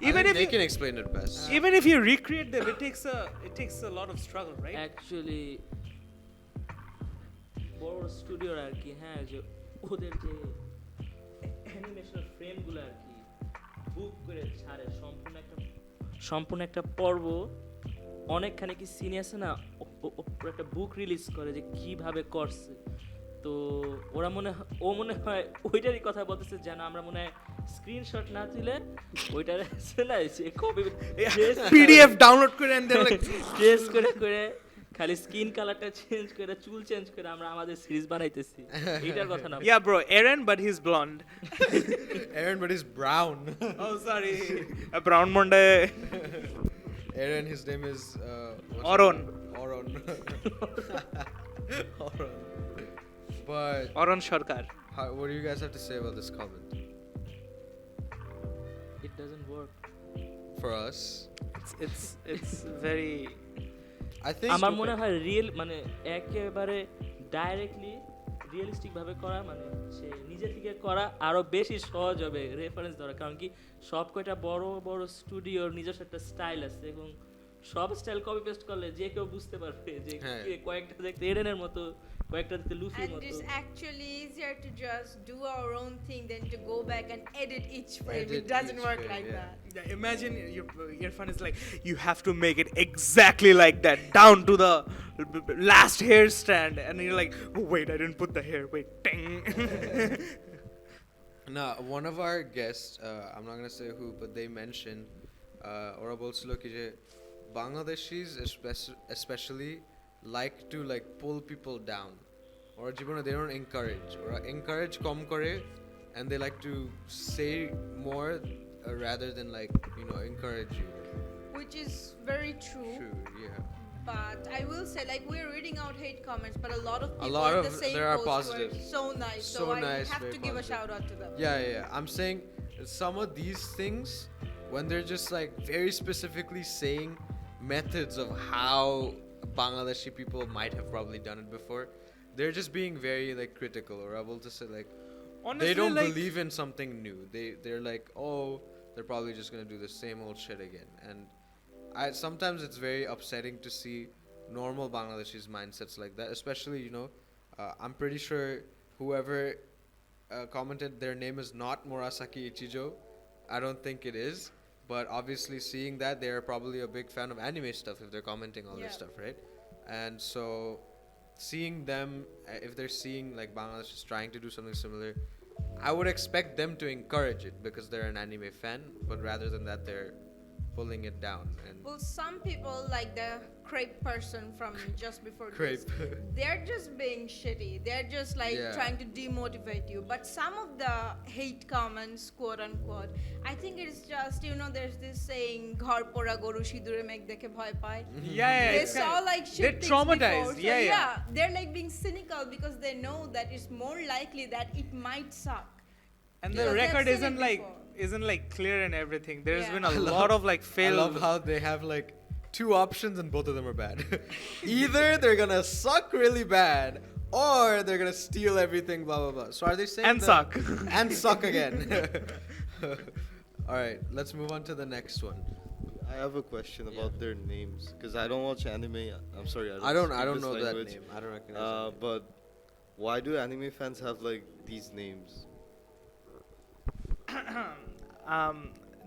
Even if they you, can explain it best. even if you recreate them, it takes a lot of struggle, right? Actually বড় স্টুডিওর আর কি হ্যাঁ যে ওদের যে animation ফ্রেমগুলো আর কি বুক করে ছাড়ে সম্পূর্ণ একটা পর্ব অনেকখানি কি সিন আছে না ওরা একটা বুক রিলিজ করে যে কিভাবে করছে তো ওরা মনে হয় ওইটারই কথা বলতেছে যেন আমরা মনে হয় স্ক্রিনশট না তুলে ওইটার না যে কপি PDF ডাউনলোড করে and then like ট্রেস করে খালি স্কিন কালারটা চেঞ্জ করে চুল চেঞ্জ করে আমরা আমাদের সিরিজ বানাইতেছি এটার কথা না yeah bro Aaron but he's blonde Aaron, but he's brown. oh sorry a brown monday Aaron, his name is Oron Oron. Oron. But Oron Sarkar what do you guys have to say about this comment? it doesn't work For us, it's very I think আমার মনে হয় real মানে একেবারে directly realistic ভাবে করা মানে সে নিজে থেকে করা আরো বেশি সহজ হবে রেফারেন্স ধরা কারণ কি সব কয়টা বড় বড় স্টুডিওর নিজস্ব একটা স্টাইল আছে এবং সব স্টাইল কপি পেস্ট করলে যে কেউ বুঝতে পারবে যে হ্যাঁ। কয়েকটা দেখতে এডেনের মতো কয়েকটা দেখতে লুফির And মতো it's actually easier to just do our own thing than to go back and edit each frame. Edit It doesn't each work frame, like yeah. that. yeah, imagine your Irfan is like you have to make it exactly like that down to the last hair strand and you're like oh, wait I didn't put the hair wait ding Nah, one of our guests, I'm not gonna say who, but they mentioned, ওরা বলছিল কি যে Bangladeshis especially like to like pull people down. ওরা জীবনে they don't encourage. ওরা encourage কম করে and they like to say more rather than like encourage you. Which is very true. True, yeah. But I will say, like, we're reading out hate comments, but a lot of people lot in of the same there are post positives. were so nice. So I nice, have very to give a positive. shout out to them. Yeah. I'm saying some of these things, when they're just like very specifically saying methods of how Bangladeshi people might have probably done it before, they're just being very like critical or able to say like honestly they don't like, believe in something new. They're like, oh, they're probably just gonna do the same old shit again. And sometimes it's very upsetting to see normal Bangladeshis mindsets like that, especially I'm pretty sure whoever commented their name is not Murasaki Ichijo. I don't think it is, but obviously seeing that they're probably a big fan of anime stuff if they're commenting all this Yeah. stuff, right? And so seeing them, if they're seeing like Bangladesh is trying to do something similar, I would expect them to encourage it because they're an anime fan, but rather than that they're pulling it down. And Well, some people, like the crepe person from just before Crepe. this, they're just being shitty. They're just like Yeah. trying to demotivate you. But some of the hate comments, quote unquote, I think it's just, there's this saying, "Ghar pora goru shidure meg dekhe bhoy pai." yeah They it's saw kinda- like shit they're things traumatized before, so yeah they're like being cynical because they know that it's more likely that it might suck. and Yeah. the Because record they've seen it isn't like clear and everything there's Yeah. been a I lot love- of like I failed love how they have like two options and both of them are bad. Either they're gonna suck really bad or they're gonna steal everything, blah blah blah. So are they saying and that- suck and suck again? All right, let's move on to the next one. I have a question about their names because I don't watch anime. I'm sorry, I don't speak this know that language. name. I don't recognize that name. But why do anime fans have like these names?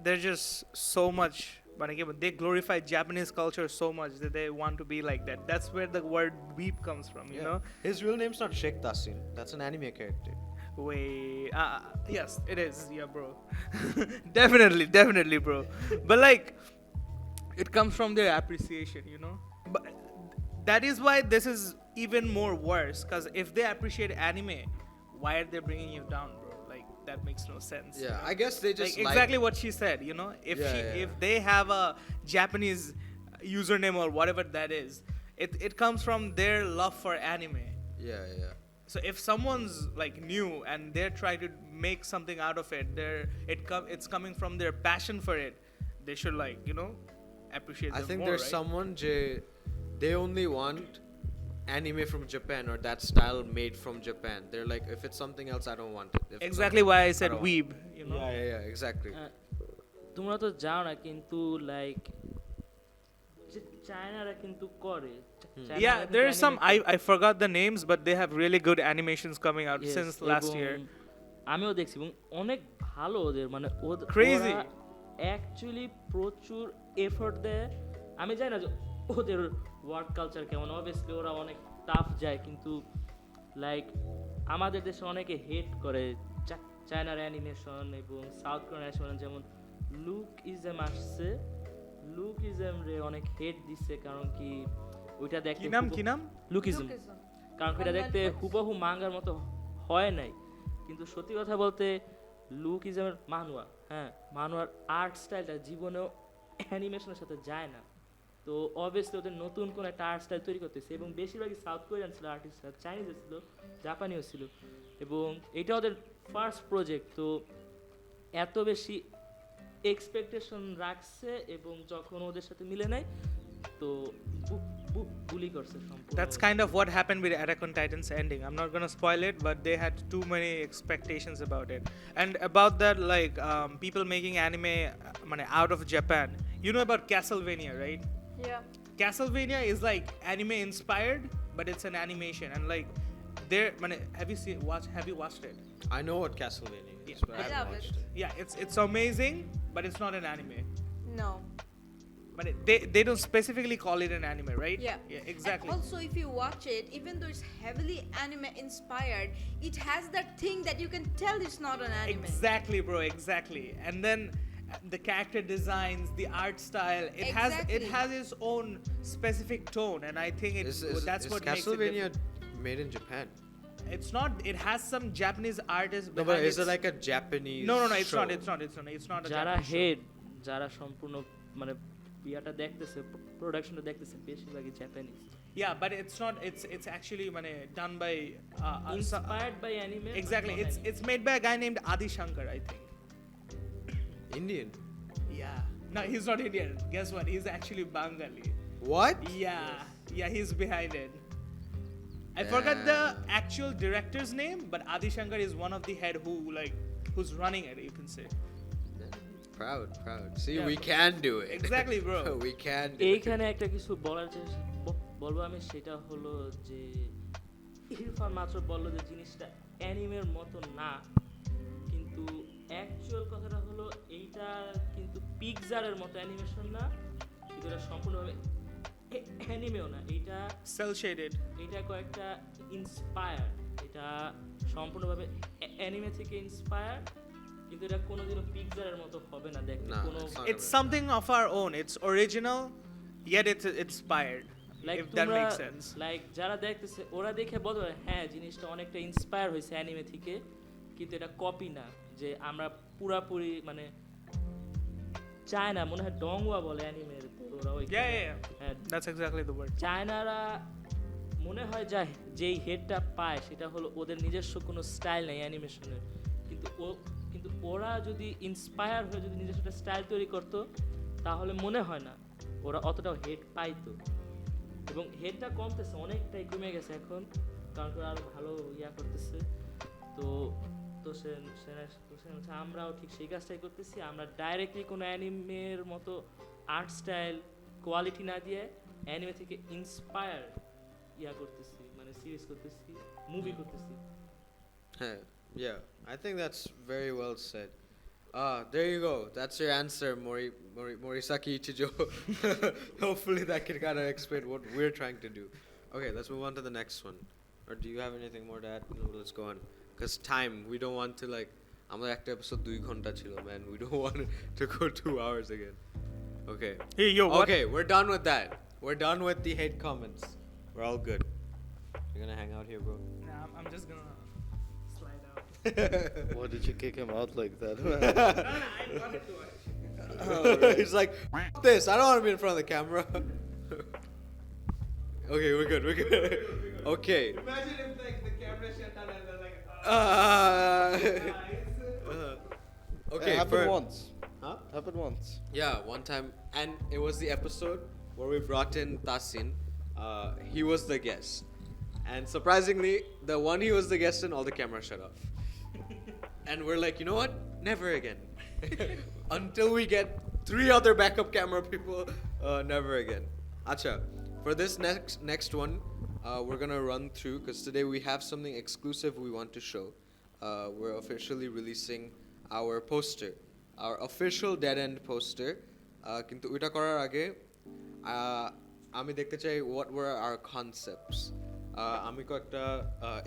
they're just so much but again they glorify Japanese culture so much that they want to be like that that's where the word weep comes from you know His real name's not Sheikh Taseen. That's an anime character. Wait, yes, it is. Yeah, bro. definitely, bro. But like, it comes from their appreciation, But that is why this is even more worse. Because if they appreciate anime, why are they bringing you down, bro? Like that makes no sense. Yeah, I guess they just like exactly what she said. If Yeah. if they have a Japanese username or whatever that is, it comes from their love for anime. Yeah. So if someone's like new and they're trying to make something out of it, it's coming from their passion for it. They should appreciate. I them think more, there's right? someone they only want anime from Japan or that style made from Japan. They're like, if it's something else, I don't want it. If it's Exactly something- why I said don't want weeb. it. Yeah, exactly. তোমরা তো যাও না কিন্তু like চায়নারা কিন্তু করে চায়নারা Yeah, কিন্তু there's some anime I forgot the names, but they have really good animations coming out Yes, since last এবং year. আমিও দেখছি এবং অনেক ভালো ওদের মানে Crazy. অ্যাকচুয়ালি প্রচুর এফোর্ট দেয় আমি জানি না যে ওদের ওয়ার্ক কালচার কেমন। অবভিয়াসলি ওরা অনেক টাফ যায়, কিন্তু লাইক আমাদের দেশে অনেকে হেট করে চায়নার অ্যানিমেশন এবং সাউথ কোরিয়ান অ্যানিমেশন। যেমন লুকইজম আসছে, লুকইজম রে অনেক হেট দিচ্ছে, কারণ কি ওইটা দেখতে কি নাম লুকিজম, কারণ ওইটা দেখতে হুবহু মাঙ্গার মতো হয় নাই। কিন্তু সত্যি কথা বলতে লুকইজমের মানুয়া, হ্যাঁ মানুয়ার আর্ট স্টাইলটা জীবনেও অ্যানিমেশনের সাথে যায় না। তো অবভিয়াসলি ওদের নতুন কোন একটা আর্ট স্টাইল তৈরি করতেছে, এবং বেশিরভাগই সাউথ কোরিয়ান ছিল আর্টিস্টরা, চাইনিজ ছিল, জাপানিও ছিল, এবং এটা ওদের ফার্স্ট প্রজেক্ট। তো এত বেশি এক্সপেকটেশন রাখছে, এবং যখন ওদের সাথে মিলে নাই তো বুলি করছে সম্পূর্ণ। That's kind of what happened with Attack on Titan's ending. I'm not gonna spoil it, but they had too many expectations about it. And about that, like people making anime out of Japan. You know about Castlevania, right? Yeah. Castlevania is like anime inspired, but it's an animation. And like, there, have you watched it? I know what Castlevania is, Yeah. but I I haven't love watched it. it. Yeah, it's amazing, but it's not an anime. No. But they don't specifically call it an anime, right? Yeah. Exactly. And also, if you watch it, even though it's heavily anime inspired, it has that thing that you can tell it's not an anime. Exactly, bro. Exactly. And then the character designs, the art style, it Exactly. has its own specific tone, and I think that's is what makes it Castlevania different. made in Japan? It's not. It has some Japanese artists No, but behind is it like a Japanese? No. It's show? not. It's not a যারা Japanese show. Head, যারা সম্পূর্ণ মানে ইয়াটা দেখতেছে, প্রোডাকশনটা দেখতেছে, বেশিরভাগই Japanese. Yeah, but it's not. It's actually done by inspired by anime. exactly. It's made by a guy named Adi Shankar, I think. Indian. Yeah. No, he's not Indian. Guess what? He's actually Bengali. What? Yeah, he's behind it. I forgot the actual director's name, but Adi Shankar is one of the head who's running it, you can say. Proud. See, Yeah, we bro. can do it. Exactly, bro. We can do it. এইখানে একটা কিছু বলবো আমি, সেটা হলো যে ইরফান মাত্র বললো যে জিনিসটা অ্যানিমের মতো না, কিন্তু অ্যাকচুয়াল কথাটা হলো এইটা কিন্তু পিকজারের মতো অ্যানিমেশন না, কিন্তু এটা সম্পূর্ণভাবে অ্যানিমেও না, এইটা Cell shaded. এটা কয়েকটা ইন্সপায়ার, এটা সম্পূর্ণভাবে অ্যানিমে থেকে ইন্সপায়ার, কিন্তু এটা কোনোদিনও পিকজারের মতো হবে না দেখতে। না, কোনো it's not. It's something of our own. It's original, yet it's inspired. Like If that তোমরা makes sense. লাইক যারা দেখতেছে ওরা দেখে বলবে হ্যাঁ জিনিসটা অনেকটা ইন্সপায়ার হয়েছে অ্যানিমে থেকে, কিন্তু এটা কপি না, যে আমরা পুরাপুরি মানে চায়না মনে হয় ডংওয়া বলে অ্যানিমের, ওরা ওই Yeah. হ্যাঁ, That's exactly the word. চায়নারা মনে হয় যা যেই হেডটা পায় সেটা হলো ওদের নিজস্ব কোনো স্টাইল নেই অ্যানিমেশনের, কিন্তু ওরা যদি ইন্সপায়ার হয়ে যদি নিজস্ব একটা স্টাইল তৈরি করতো তাহলে মনে হয় না ওরা অতটাও হেড পাইতো। এবং হেডটা কমতেছে, অনেকটাই কমে গেছে এখন, কারণ ওরা আরো ভালো ইয়া করতেছে। তো তো আমরাও ঠিক সেই কাজটাই করতেছি, আমরা ডাইরেক্টলি কোনো অ্যানিমের মতো আর্ট স্টাইল কোয়ালিটি না দিয়ে অ্যানিমে থেকে ইন্সপায়ার ইয়া করতেছি, মানে সিরিজ করতেছি, মুভি করতেছি। Yeah, I think that's very well said. There you go. That's your answer, Morisaki Ichijo. Hopefully that can kind of explain what we're trying to do. Okay, let's move on to the next one. Or do you have anything more to add? No, let's go on. Because time, we don't want to আমার একটা episode 2 ঘন্টা ছিল, man. We don't want it to go 2 hours again. Okay. Hey, yo, what? Okay, we're done with that. We're done with the hate comments. We're all good. You're gonna hang out here, bro? Nah, I'm just gonna slide out. Why did you kick him out like that? I wanted to actually. He's like, "F this, I don't want to be in front of the camera." Okay, we're good. Okay. Imagine if the camera shut down and they're like, Okay. It happened for- once. Huh? Happened once. Yeah, one time, and it was the episode where we brought in Taseen. He was the guest, and surprisingly, the one he was the guest in, all the cameras shut off. And we're like, you know what? Never again. Until we get 3 other backup camera people, never again. Acha, for this next one, we're gonna run through because today we have something exclusive we want to show. We're officially releasing our poster, our official Dead End poster. Kintu oita korar age আমি দেখতে চাই what were our concepts. আমি কয়েকটা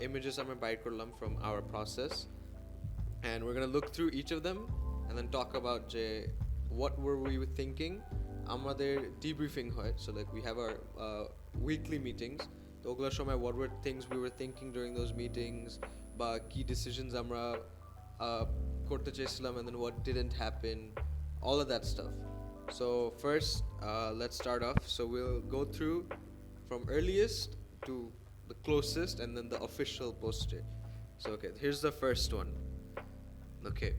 images আমরা বাইর করলাম from our process, and we're gonna look through each of them and then talk about যে what were we thinking. আমাদের debriefing হয়, so like we have our weekly meetings. তো ওগুলোর সময় what were things we were thinking during those meetings, বা কি decisions আমরা করতে চেয়েছিলাম and then what didn't happen, all of that stuff. So first, let's start off. So we'll go through from earliest to the closest and then the official poster. So okay, here's the first one. Okay,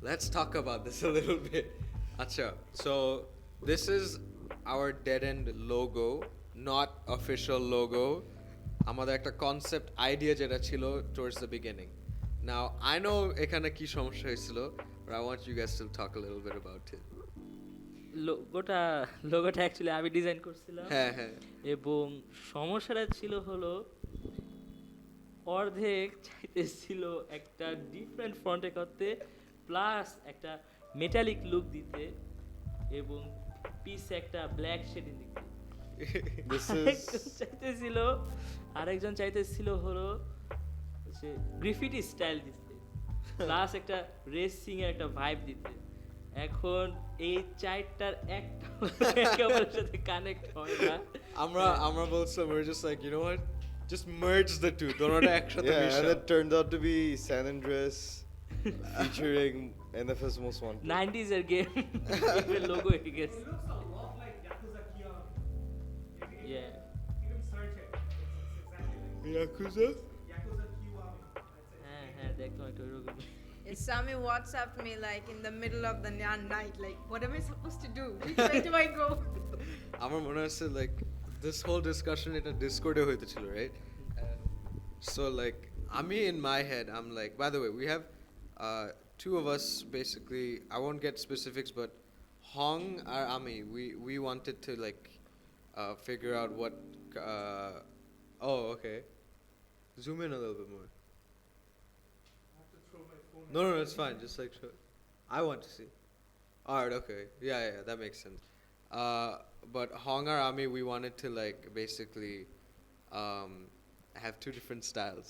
let's talk about this a little bit. Acha, so this is our dead end logo, not official logo. আমাদের একটা concept idea যেটা ছিল towards the beginning. Now I know এখানে কি সমস্যা হয়েছিল, but I want you guys to talk a little bit about it. লোগোটা actually আমি ডিজাইন করছিলাম, হ্যাঁ হ্যাঁ এবং সমস্যাটা ছিল হলো অর্ধেক চাইতেছিল একটা ডিফারেন্ট ফন্টে করতে, প্লাস একটা মেটালিক লুক দিতে, এবং পিছে একটা ব্ল্যাক শেডিং দিতে। This is আরেকজন চাইতেছিল হলো যে গ্রিফিটি স্টাইল দিতে, প্লাস একটা রেসিং এর একটা ভাইব দিতে। এখন এই চারটার একটা একে অপরের সাথে কানেক্ট হয় না। আমরা বলছিলাম, we're just like, you know what, just merge the two, দোনোটা একসাথে yeah, মিশাও। and it turned out to be San Andreas featuring NFS Most Wanted. 90s এর গেম লোগো হয়ে গেছে। It looks a lot like Yakuza Kiwami. Yeah. You can search it. It's exactly like Yakuza? Yakuza Kiwami. That's it. হ্যাঁ দেখলাম একটা ওরকম। If Sami WhatsApped me like in the middle of the night, like, what am I supposed to do? Which way do I go? আমার মনে হচ্ছে like this whole discussion এটা ডিসকর্ডে হইতেছিল, right? So like আমি in my head I'm like, by the way, we have two of us basically, I won't get specifics, but Hong or Ami, we wanted to like figure out what oh okay, zoom in a little bit more. I have to throw my phone. No, it's fine. Just like show. I want to see. All right, okay. Yeah, that makes sense. But Hong or Ami, we wanted to like basically have two different styles.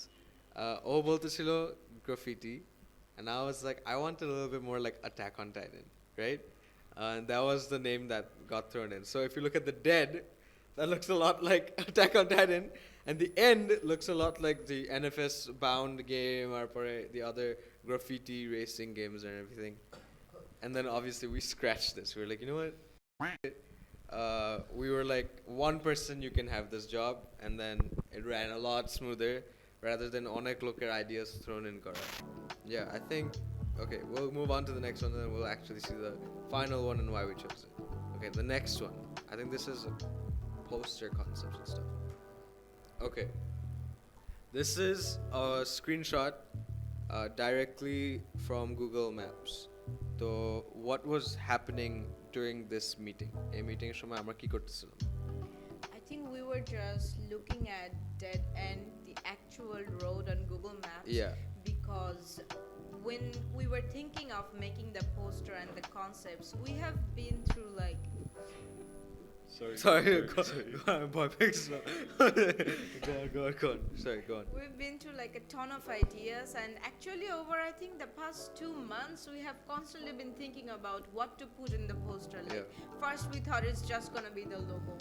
Oh, boltechilo graffiti, and I was like, I wanted a little bit more like Attack on Titan, right? And that was the name that got thrown in. So if you look at the dead, that looks a lot like Attack on Titan, and the end looks a lot like the NFS bound game or the other graffiti racing games and everything. And then obviously we scratched this. We were like, you know what? We were like, one person you can have this job, and then it ran a lot smoother rather than onek loker ideas thrown in kara. Yeah, I think, okay, we'll move on to the next one and then we'll actually see the final one and why we chose it. Okay, the next one. I think this is poster concepts and stuff. Okay, this is a screenshot directly from Google Maps. So what was happening during this meeting? A meeting সময় আমরা কি করতেছিলাম? I think we were just looking at dead end, the actual road on Google Maps. Yeah. Because when we were thinking of making the poster and the concepts, we have been through like Sorry, go on, boy, fix it. Go on. Sorry, go on. we've been through like a ton of ideas, and actually over I think the past 2 months we have constantly been thinking about what to put in the poster. Like first we thought it's just gonna be the logo.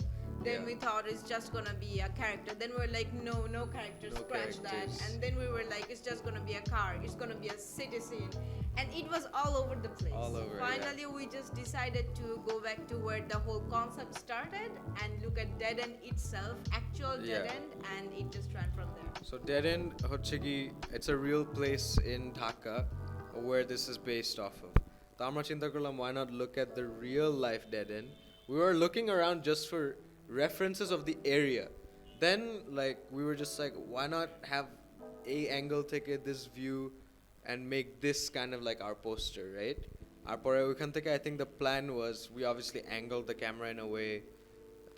Then Yeah. we thought it's just gonna be a character. Then we were like, no character, No scratch that. characters. And then we were like, it's just gonna be a car. It's gonna be a city scene. And it was all over the place. All over, yeah. Finally, we just decided to go back to where the whole concept started and look at Dead End itself, actual Dead Yeah. End, and it just ran from there. So Dead End হচ্ছে কি, it's a real place in Dhaka where this is based off of. তো আমরা চিন্তা করলাম, why not look at the real life Dead End? We were looking around just for references of the area. Then like we were just like, why not have a angle take this view and make this kind of like our poster, right? আর পরে ওইখান থেকে I think the plan was, we obviously angled the camera in a way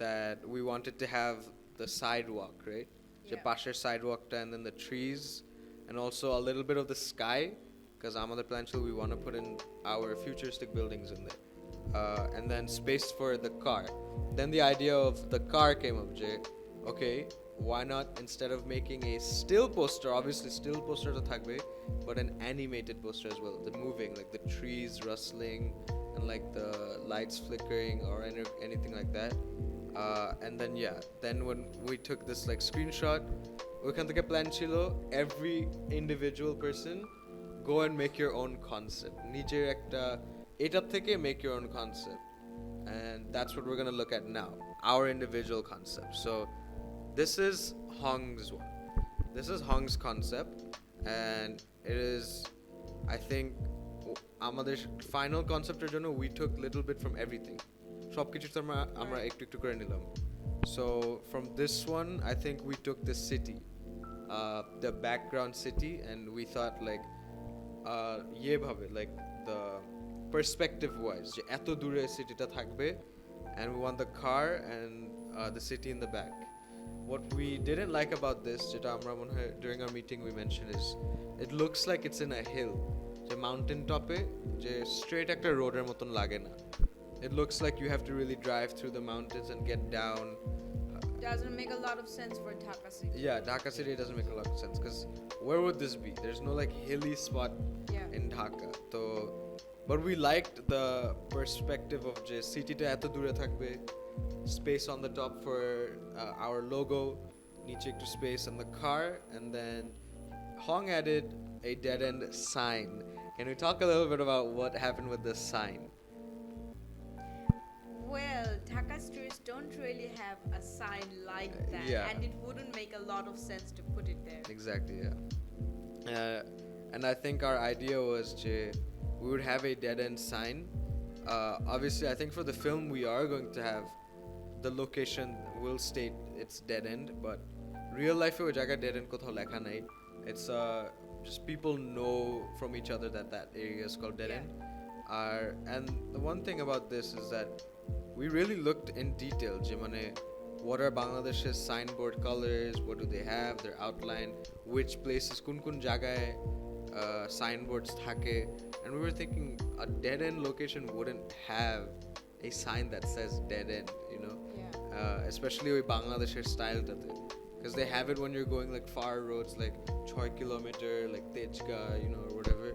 that we wanted to have the sidewalk, right? যে Yeah. পাশের sidewalkটা and then the trees and also a little bit of the sky, because আমাদের plan ছিল we want to put in our futuristic buildings in there. and then space for the car. Then the idea of the car came up, Jay. Okay, why not, instead of making a still poster, obviously still poster to thakbe, but an animated poster as well, the moving, like the trees rustling and like the lights flickering or anything like that. And then then when we took this like screenshot, ওখান থেকে plan chilo, every individual person go and make your own concept, নিজের একটা এটার থেকে make your own concept, and that's what we're going to look at now, our individual concept. So this is Hong's one. This is Hong's concept, and it is, I think, আমাদের final concepter জন্য we took little bit from everything. সব কিছু তো আমরা একটু একটু করে নিলাম. So from this one, I think we took the city, the background city, and we thought like bhabe, like the perspective wise যে এত দূরে সিটিটা থাকবে, and we want the car and the city in the back. What we didn't like about this, যেটা আমরা মনে হয় during our meeting we mentioned, is it looks like it's in a hill, যে mountain tope যে straight একটা road এর মতন লাগে না. It looks like you have to really drive through the mountains and get down. Doesn't make a lot of sense for Dhaka City. Yeah, Dhaka City doesn't make a lot of sense because where would this be? There's no like hilly spot in Dhaka. So, but we liked the perspective of just city to eto dure thakbe, space on the top for our logo, niche to space and the car, and then Hong added a dead end sign. Can we talk a little bit about what happened with the sign? Well, Dhaka streets don't really have a sign like that, and it wouldn't make a lot of sense to put it there. Exactly, yeah. And I think our idea was we would have a dead end sign. Obviously, I think for the film we are going to have the location will state it's dead end, but real life ওই জায়গা dead end কোথাও লেখা নাই. It's just people know from each other that that area is called dead end. And the one thing about this is that we really looked in detail, Jimane, what are Bangladesh's signboard colors, what do they have, their outline, which places, kun jagaye signboards thake, and we were thinking a dead end location wouldn't have a sign that says dead end, you know, especially with Bangladesh's style, because they have it when you're going like far roads like 6 kilometer, like Tejga, you know, or whatever.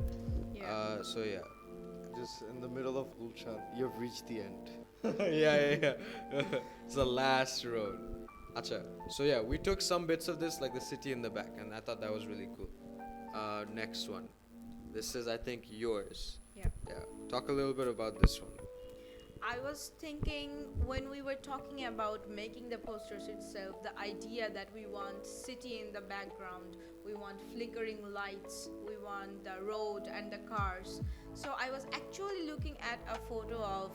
So yeah. Just in the middle of Gulshan, you've reached the end. yeah. It's the last road. Acha. So yeah, we took some bits of this, like the city in the back, and I thought that was really cool. Next one. This is, I think, yours. Yeah. Talk a little bit about this one. I was thinking when we were talking about making the posters itself, the idea that we want city in the background, we want flickering lights, we want the road and the cars. So I was actually looking at a photo of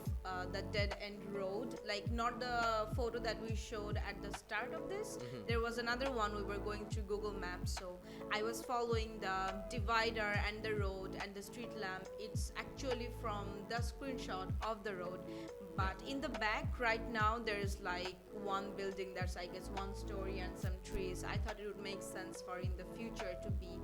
the dead end road, like not the photo that we showed at the start of this. There was another one we were going to Google Maps, so I was following the divider and the road and the street lamp. It's actually from the screenshot of the road, but in the back right now there's like one building that's, I guess, one story and some trees. I thought it would make sense for in the future to be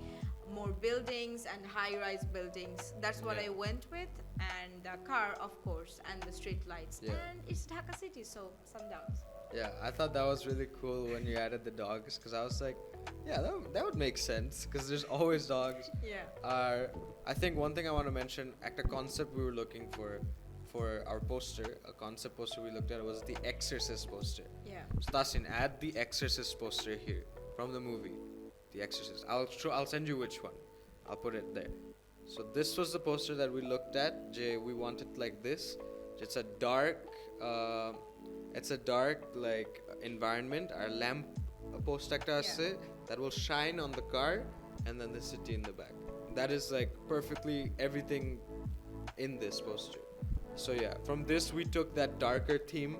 more buildings and high-rise buildings. That's what I went with, and the car, of course, and the street lights. And it's Dhaka City, so sundowns. Yeah, I thought that was really cool when you added the dogs, because I was like, yeah, that would make sense, because there's always dogs. I think one thing I want to mention, a concept we were looking for our poster, a concept poster we looked at was the Exorcist poster. So Taseen, add the Exorcist poster here from the movie. The Exorcist. I'll send you which one. I'll put it there. So this was the poster that we looked at. We want it like this. It's a dark like environment. Our lamp post that will shine on the car, and then the city in the back. That is like perfectly everything in this poster. So yeah, from this we took that darker theme,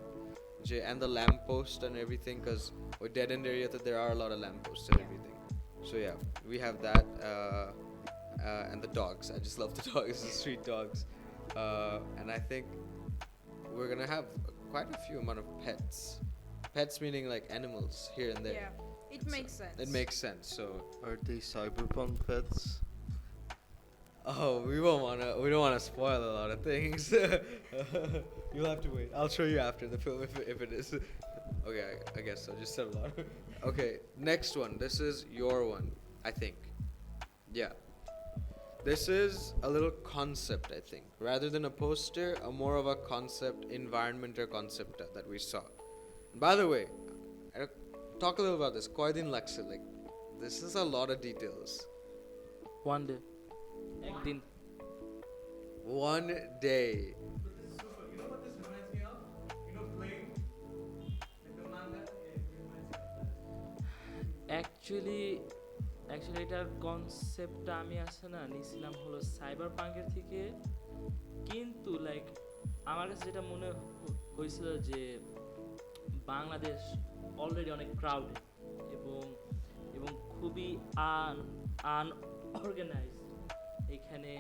and the lamp post and everything, because with dead end area there are a lot of lamp posts and everything. So yeah, we have that, and the dogs. I just love the dogs, the street dogs, and I think we're gonna have quite a few amount of pets. Pets meaning like animals here and there. It makes sense. It makes sense. So are they cyberpunk pets? Oh, we don't wanna spoil a lot of things. You'll have to wait. I'll show you after the film if it is. Okay, I guess so. Just said a lot. Okay, next one. This is your one, I think. Yeah. This is a little concept, I think. Rather than a poster, a more of a concept, environment or concept that we saw. By the way, talk a little about this. Koydin Lakse, like, this is a lot of details. One day. একদিন। One day. But this is super. You know what this reminds me of? You know, Blame? Like the manga? It reminds me of that. Actually এটার কনসেপ্টটা আমি আছে না নিয়েছিলাম হলো cyber পাঙ্কের থেকে, কিন্তু লাইক আমার কাছে যেটা মনে হয়েছিল যে বাংলাদেশ অলরেডি অনেক ক্রাউডেড এবং এবং খুবই আনঅর্গানাইজড। এখানে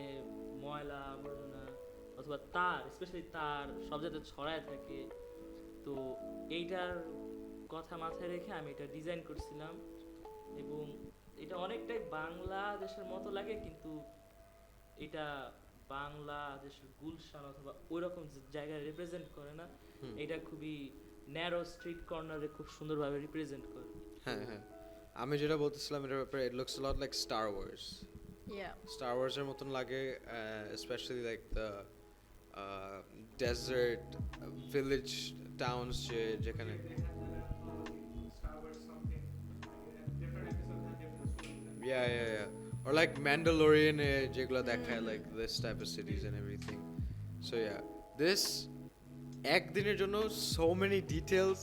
ময়লা আবর্জনা অথবা তার স্পেশালি তার সব জায়গায় ছড়ায় থাকে। তো এইটার কথা মাথায় রেখে আমি এটা ডিজাইন করছিলাম এবং এটা অনেকটাই বাংলাদেশের মতো লাগে, কিন্তু এটা বাংলাদেশের গুলশান অথবা ওইরকম জায়গায় রিপ্রেজেন্ট করে না। এটা খুবই ন্যারো স্ট্রিট কর্নারে খুব সুন্দরভাবে রিপ্রেজেন্ট করে। হ্যাঁ হ্যাঁ, আমি যেটা বলতেছিলাম এটার ব্যাপারে, it looks a lot like Star Wars. Yeah. Star Wars এর মতন লাগে, especially like the desert village towns যেখানে Star Wars something. Like, different episodes have different stories. yeah. Or like Mandalorian যেগুলো দেখায়, like this type of cities and everything. So yeah, this একদিনের জন্য so many details,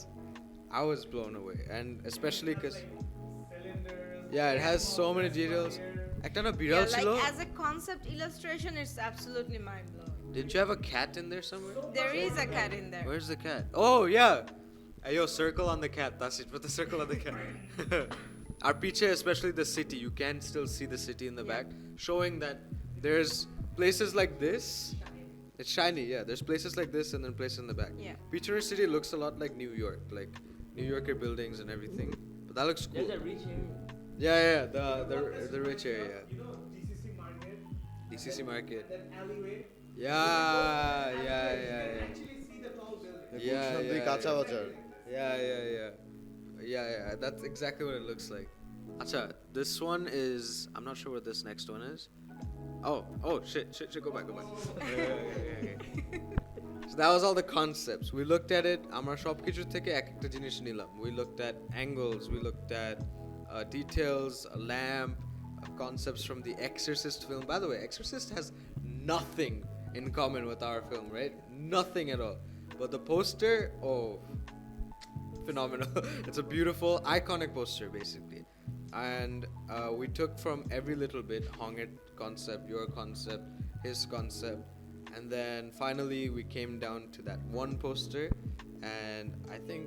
I was blown away, and especially because Cylinders. yeah, it has so many details. একটা না বিড়াল Yeah, ছিল। like as a concept illustration, it's absolutely mind blowing. Didn't you have a cat in there somewhere? There is a cat in there. Where's the cat? Oh yeah. Hey, yo, circle on the cat. That's it. Put the circle on the cat. Our piche, especially the city, you can still see the city in the Yeah. back, showing that there's places like this. It's shiny, yeah. There's places like this and then places in the back. Yeah. Piche City looks a lot like New York, like New Yorker buildings and everything. But that looks cool. There's a rich area. Yeah, the rich area. You know DCC Market? DCC Market. That alleyway? Yeah. You can actually see the tall building. Yeah. কাঁচা বাজার। Yeah. That's exactly what it looks like. Acha, this one is. I'm not sure what this next one is. Oh, shit. Go back. Okay. So that was all the concepts. We looked at it. Amra shop kichu theke ek ekta jinish nilam. We looked at angles. We looked at details, a lamp, concepts from the Exorcist film. By the way, Exorcist has nothing in common with our film, right? Nothing at all. But the poster, phenomenal. It's a beautiful, iconic poster, basically. And we took from every little bit, Hongit concept, your concept, his concept. And then finally we came down to that one poster. And I think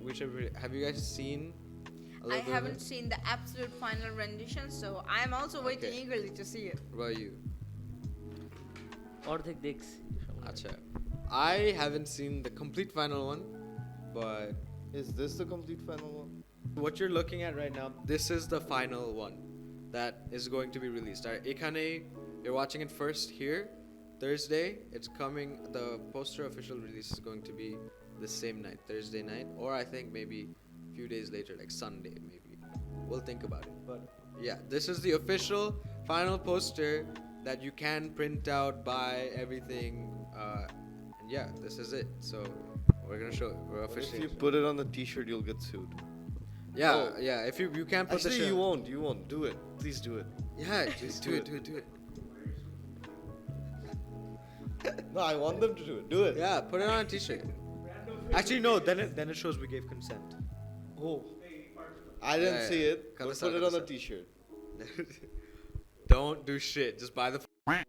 we should, have you guys seen a little I bit of haven't it? seen the absolute final rendition, so I'm also waiting Okay. eagerly to see it. What about you? অর্ধেক দেখছি। Acha. I haven't seen the complete final one, but Is this the complete final one? what you're looking at right now, this is the final one that is going to be released. Ekhane, you're watching it first here, Thursday. It's coming. The poster official release is going to be the same night, Thursday night, or I think maybe a few days later, like Sunday, maybe. We'll think about it. But yeah, this is the official final poster that you can print out, buy everything, and yeah, this is it. So we're gonna show it. We're If officially. you put it on the t-shirt, you'll get sued. Yeah. If you can't put Actually, the shirt. you won't. Do it. Please do it. Yeah, just do it. No, I want them to do it. Do it. Yeah, put it on a t-shirt. Actually, no. Then it shows we gave consent. Oh. I didn't Yeah, see yeah. it. But Kalasa, put it on a kalasa. t-shirt. Don't do shit. Just buy the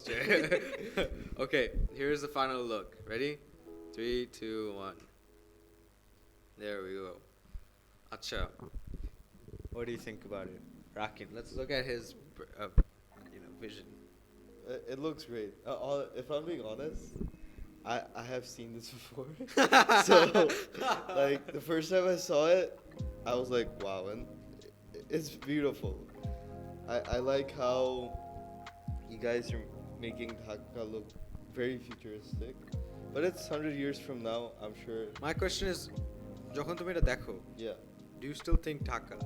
shirt. Okay, here's the final look. Ready? 3, 2, 1. There we go. Acha. What do you think about it, Rakeen? Let's look at his, vision. It looks great. If I'm being honest, I have seen this before. So, like, the first time I saw it, I was like, wow, and it's beautiful. I like how you guys are making Dhaka look very futuristic. But it's 100 years from now, I'm sure. My question is, যখন তুমি এটা দেখো, Yeah. do you still think Dhaka?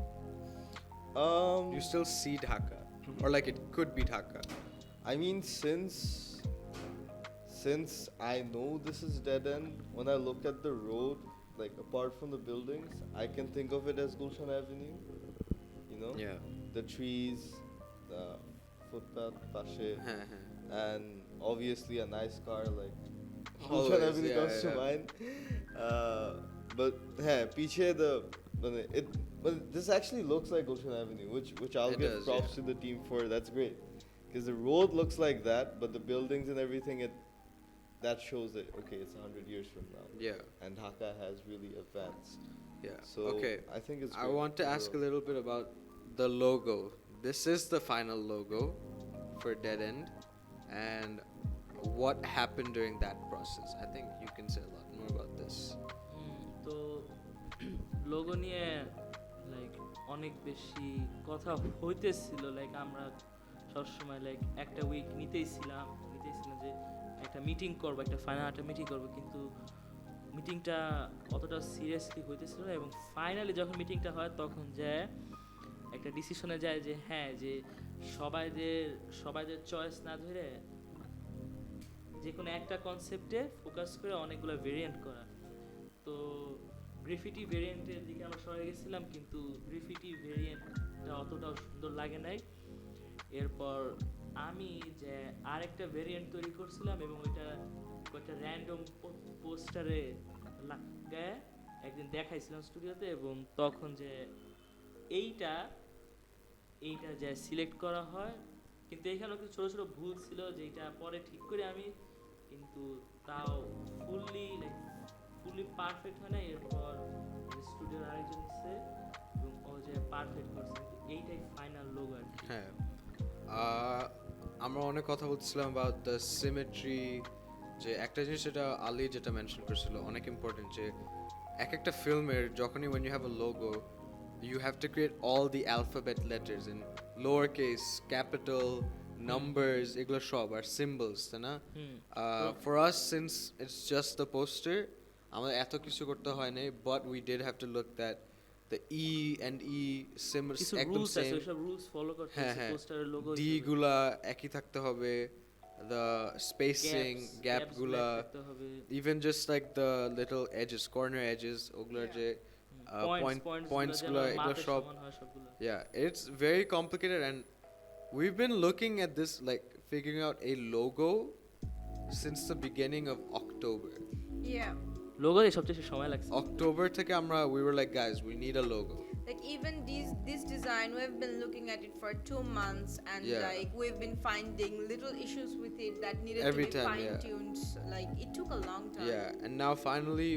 Do you still see Dhaka? Or like it could be Dhaka? I mean, since I know this is dead end, when I look at the road, like apart from the buildings, I can think of it as Gulshan Avenue. You know, Yeah. the trees, the footpath, pashe, and obviously a nice car like Gulshan Always, Avenue yeah, comes to yeah. mind. But yeah, piche but this actually looks like Gulshan Avenue, which I'll It give does, props yeah. to the team for. That's great. Because the road looks like that, but the buildings and everything, that shows that okay, it's 100 years from now, Yeah. and Dhaka has really advanced. Yeah. So Okay. I think it's. I great want to ask a little bit about the logo. This is the final logo for Dead End, and what happened during that process. I think you can say a lot more about this. তো logo নিয়ে like অনেক বেশি কথা হইতেছিল, like আমরা সবসময় like একটা week নিতেইছিলাম যে একটা মিটিং করবো, একটা ফাইনাল একটা মিটিং করবো, কিন্তু মিটিংটা অতটা সিরিয়াসলি হইতেছিল না। এবং ফাইনালি যখন মিটিংটা হয় তখন যে একটা ডিসিশনে যায় যে হ্যাঁ, যে সবাইদের চয়েস না ধরে যে কোনো একটা কনসেপ্টে ফোকাস করে অনেকগুলো ভেরিয়েন্ট করা। তো গ্রিফিটি ভেরিয়েন্টের দিকে আমরা সবাই গেছিলাম, কিন্তু গ্রিফিটি ভেরিয়েন্টটা অতটাও সুন্দর লাগে নাই। এরপর আমি যে আরেকটা ভেরিয়েন্ট তৈরি করছিলাম এবং ওইটা কয়েকটা র্যান্ডম পোস্টারে লাগায় একদিন দেখাইছিলাম স্টুডিওতে, এবং তখন যে এইটা যে সিলেক্ট করা হয়, কিন্তু এখানেও কিছু ছোটো ছোটো ভুল ছিল যেটা পরে ঠিক করে আমি, কিন্তু তাও ফুললি পারফেক্ট হয় না। এরপর স্টুডিওর আরেকজন দিচ্ছে এবং ও যে পারফেক্ট করছে, কিন্তু এইটাই ফাইনাল লোগো আর কি। হ্যাঁ। আমরা অনেক কথা বলছিলাম about the symmetry, যে একটা জিনিস যেটা আলী যেটা মেনশন করেছিল অনেক ইম্পর্টেন্ট, যে একটা ফিল্মের যখনই when you have a logo you have to create all the alphabet letters in lowercase, capital, numbers, এগুলো সব আর symbols, তাই না? For us, since it's just the poster, আমাদের এত কিছু করতে হয় নাই, but we did have to look that the E and E symbols কিছু একদম রুলস আছে, same, ওইসব রুলস ফলো করতে হ্যাঁ হবে, হ্যাঁ, পোস্টারের লোগো D গুলা একই থাকতে হবে, the spacing, gap গুলা, even just like the little edges, corner edges, ওগুলার যে points গুলা, এগুলো সব, yeah, it's very complicated, and we've been looking at this, like figuring out a logo since the beginning of October. Yeah. লোগোতে সবচেয়ে সময় লাগছে। October থেকে আমরা, we were like, guys, we need a logo. Like even this design, we've been looking at it for 2 months, and Yeah. like we've been finding little issues with it that needed Every to be time, yeah. fine-tuned. So, like it took a long time. Yeah, and now finally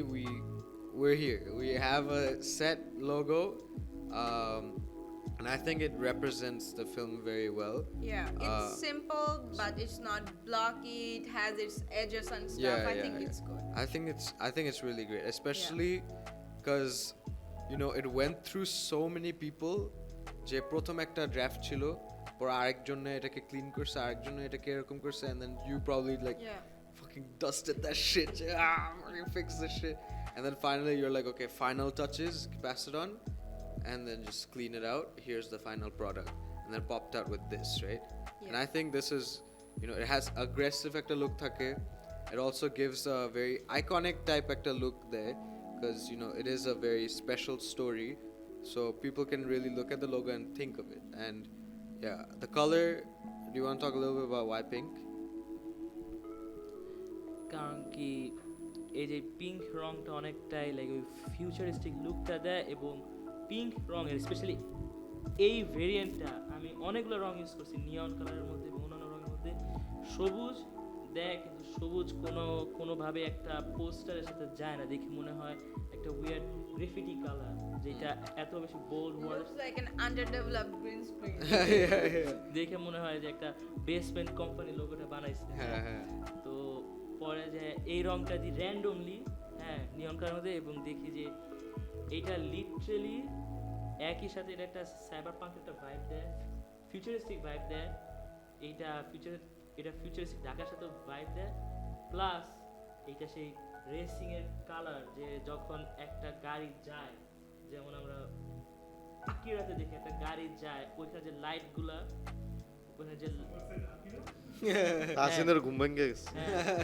we're here. We have a set logo, and I think it represents the film very well. Yeah, it's simple, but it's not blocky. It has its edges and stuff. I think it's good. I think it's really great, especially because you know it went through so many people. যে প্রথম একটা draft ছিল, পর আরেকজন এটাকে clean করছে, আরেকজন এটাকে এরকম করছে, and then you probably like fucking dusted that shit. Fucking fix this shit, and then finally you're like, okay, final touches, pass it on, and then just clean it out. Here's the final product, and then popped out with this, right? And I think this is, you know, it has aggressive একটা look থাকে. It also gives a very iconic type একটা look there, because you know it is a very special story, so people can really look at the logo and think of it. And yeah, the color, do you want to talk a little bit about why pink? কারণ কি এই যে pink রংটা অনেকটাই like ওই futuristic লুকটা দেয়, এবং পিঙ্ক রঙের স্পেশালি এই ভেরিয়েন্টটা আমি অনেকগুলো রং ইউজ করছি, নিয়ন কালারের মধ্যে এবং অন্যান্য রঙের মধ্যে। সবুজ দেয়, কিন্তু সবুজ কোনোভাবে একটা পোস্টারের সাথে যায় না, দেখে মনে হয় একটা উইয়ার্ড গ্রিফিটি কালার, যেটা এত বেশি bold word, Looks like an underdeveloped green screen. দেখে মনে হয় যে একটা বেসমেন্ট কোম্পানি লোগোটা বানাইছে। তো পরে যে এই রংটা দিই র্যান্ডমলি, হ্যাঁ, নিয়ন কালারের মধ্যে, এবং দেখি যে এইটা লিটারেলি একই সাথে এটা একটা সাইবার পাঙ্ক একটা ভাইব দেয়, ফিউচারিস্টিক ভাইব দেয়। এইটা এটা ফিউচারিস্টিক ঢাকার সাথে ভাইব দেয়, প্লাস এটা সেই রেসিং এর কালার, যে যখন একটা গাড়ি যায়, যেমন আমরা আকিরাতে দেখি একটা গাড়ি যায়, ওইখানে যে লাইটগুলা, ওখানে যে তাসিনের ঘুম ভেঙে গেছে। হ্যাঁ,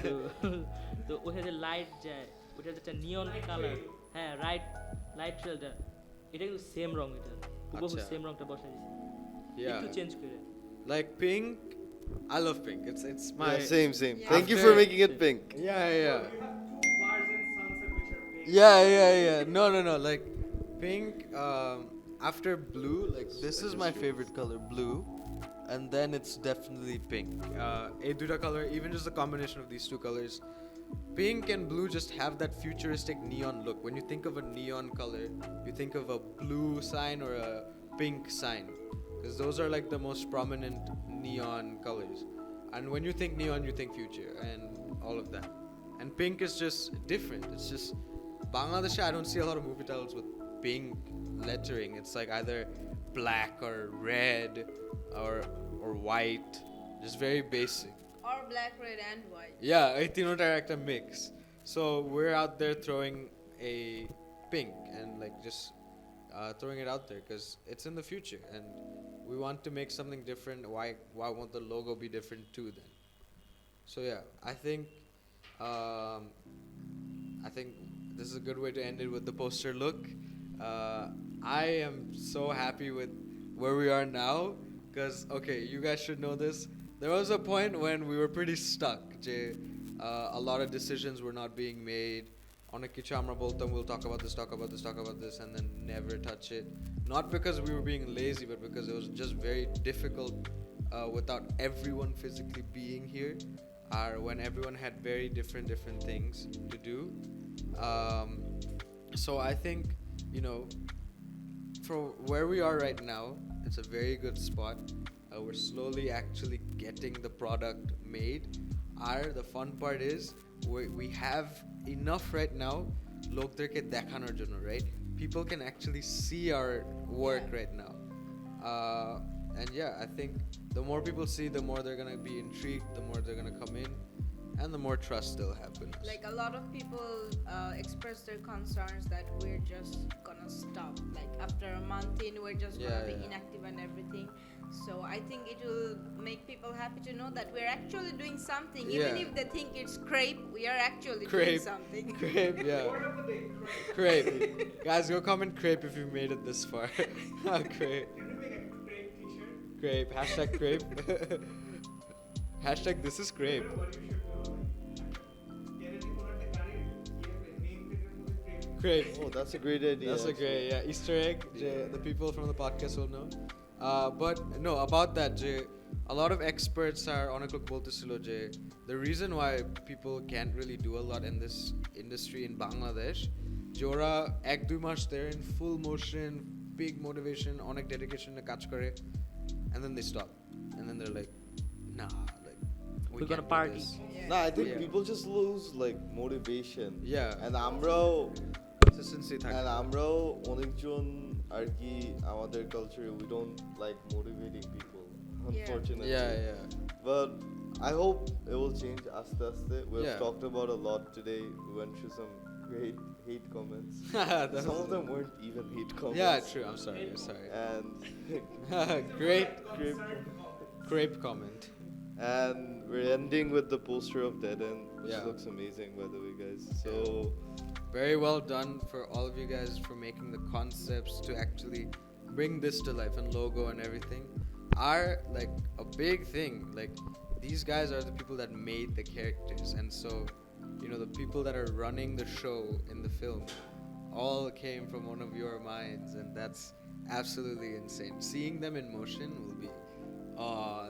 তো ওখানে যে লাইট যায়, ওটা যে একটা নিয়ন কালার, হ্যাঁ রাইট লাইট ট্রেলটা, এটা কিন্তু সেম রং, এটা হুবহু আচ্ছা। সেম রংটা বসাই দিয়েছে, Yeah. একটু চেঞ্জ করে। Like pink, I love pink. It's my Yeah, same. Yeah. Thank you After- for making it pink. yeah. You have two bars in sunset which are pink. Yeah. No. Like pink. After blue, like This is my favorite color, blue, and then it's definitely pink. A duda color, even just the combination of these two colors, pink and blue just have that futuristic neon look. When you think of a neon color, you think of a blue sign or a pink sign, because those are like the most prominent neon colors. And when you think neon, you think future and all of that. And pink is just different. It's just Bangladesh. I don't see a lot of movie titles with pink lettering. It's like either black or red or white, just very basic. Or black, red, and white. Yeah, 18 একটা mix. So we're out there throwing a pink and like just throwing it out there because it's in the future and we want to make something different. Why won't the logo be different too then? So yeah, I think this is a good way to end it with the poster look. I am so happy with where we are now because okay, you guys should know this. There was a point when we were pretty stuck. A lot of decisions were not being made. অনেক কিছু আমরা বলতাম we'll talk about this and then never touch it. Not because we were being lazy, but because it was just very difficult without everyone physically being here, or when everyone had very different things to do. So I think, you know, for where we are right now, it's a very good spot. We're slowly actually getting the product made. The fun part is we have enough right now lokderke dekhanor jonno, right? People can actually see our work right now. And yeah, I think the more people see, the more they're going to be intrigued, the more they're going to come in, and the more trust they'll have in us. Like a lot of people express their concerns that we're just gonna stop. Like after a month in, we're just gonna be inactive and everything. So I think it will make people happy to know that we're actually doing something. Even Yeah. if they think it's crepe, we are actually doing Crepe. something. Crepe, yeah. Word of the day, crepe. Crepe. Guys, go comment crepe if you made it this far. Crepe. Can we make a crepe t-shirt? Crepe. Hashtag crepe. Hashtag this is crepe. You know what you should do? Get it for the curry. Name it crepe. Crepe. Oh, that's a great idea. That's a actually. great, yeah, Easter egg. The people from the podcast will know. But no, about that, a lot of experts are on a boltechilo je the reason why people can't really do a lot in this industry in Bangladesh, jora 1-2 mass they're in full motion, big motivation, onek dedication e kaj kore, and then they stop, and then they're like, nah, like We're gonna can't do party. this. Nah, I think Yeah. people just lose like motivation. Yeah. And আমরাও Consistency থাকে। and আমরাও অনেকজন আর কি আমাদের culture we don't like motivating people, unfortunately. Yeah. But I hope it will change aste aste. We've Yeah. talked about a lot today. We went through some great hate comments. That's- Some of them weren't even hate comments. Yeah, true. I'm sorry. And Great great. crepe comment. And we're ending with the poster of Dead End, which Yeah. looks amazing, by the way, guys. So Very well done for all of you guys for making the concepts to actually bring this to life and logo and everything. Are like a big thing. Like these guys are the people that made the characters, and so you know the people that are running the show in the film all came from one of your minds, and that's absolutely insane. Seeing them in motion will be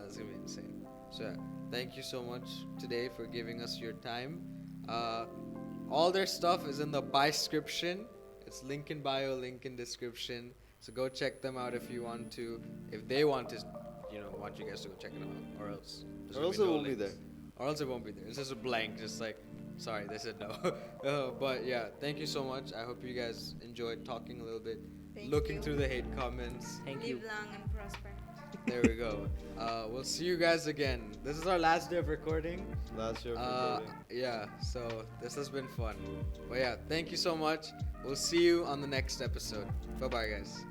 that's gonna be insane. So yeah, thank you so much today for giving us your time. All their stuff is in the description. It's link in bio, link in description. So go check them out if you want to. If they want to, you know, want you guys to go check them out, or else there's Or gonna else be it no won't be links. there. Or else it won't be there. It's just a blank, just like, sorry, they said no. But yeah, thank you so much. I hope you guys enjoyed talking a little bit, Thank looking you. through the hate comments. Thank you. Live long and prosper. There we go. We'll see you guys again. This is our last day of recording. Last year. Recording. Yeah, so this has been fun. But yeah, thank you so much. We'll see you on the next episode. Bye bye, guys.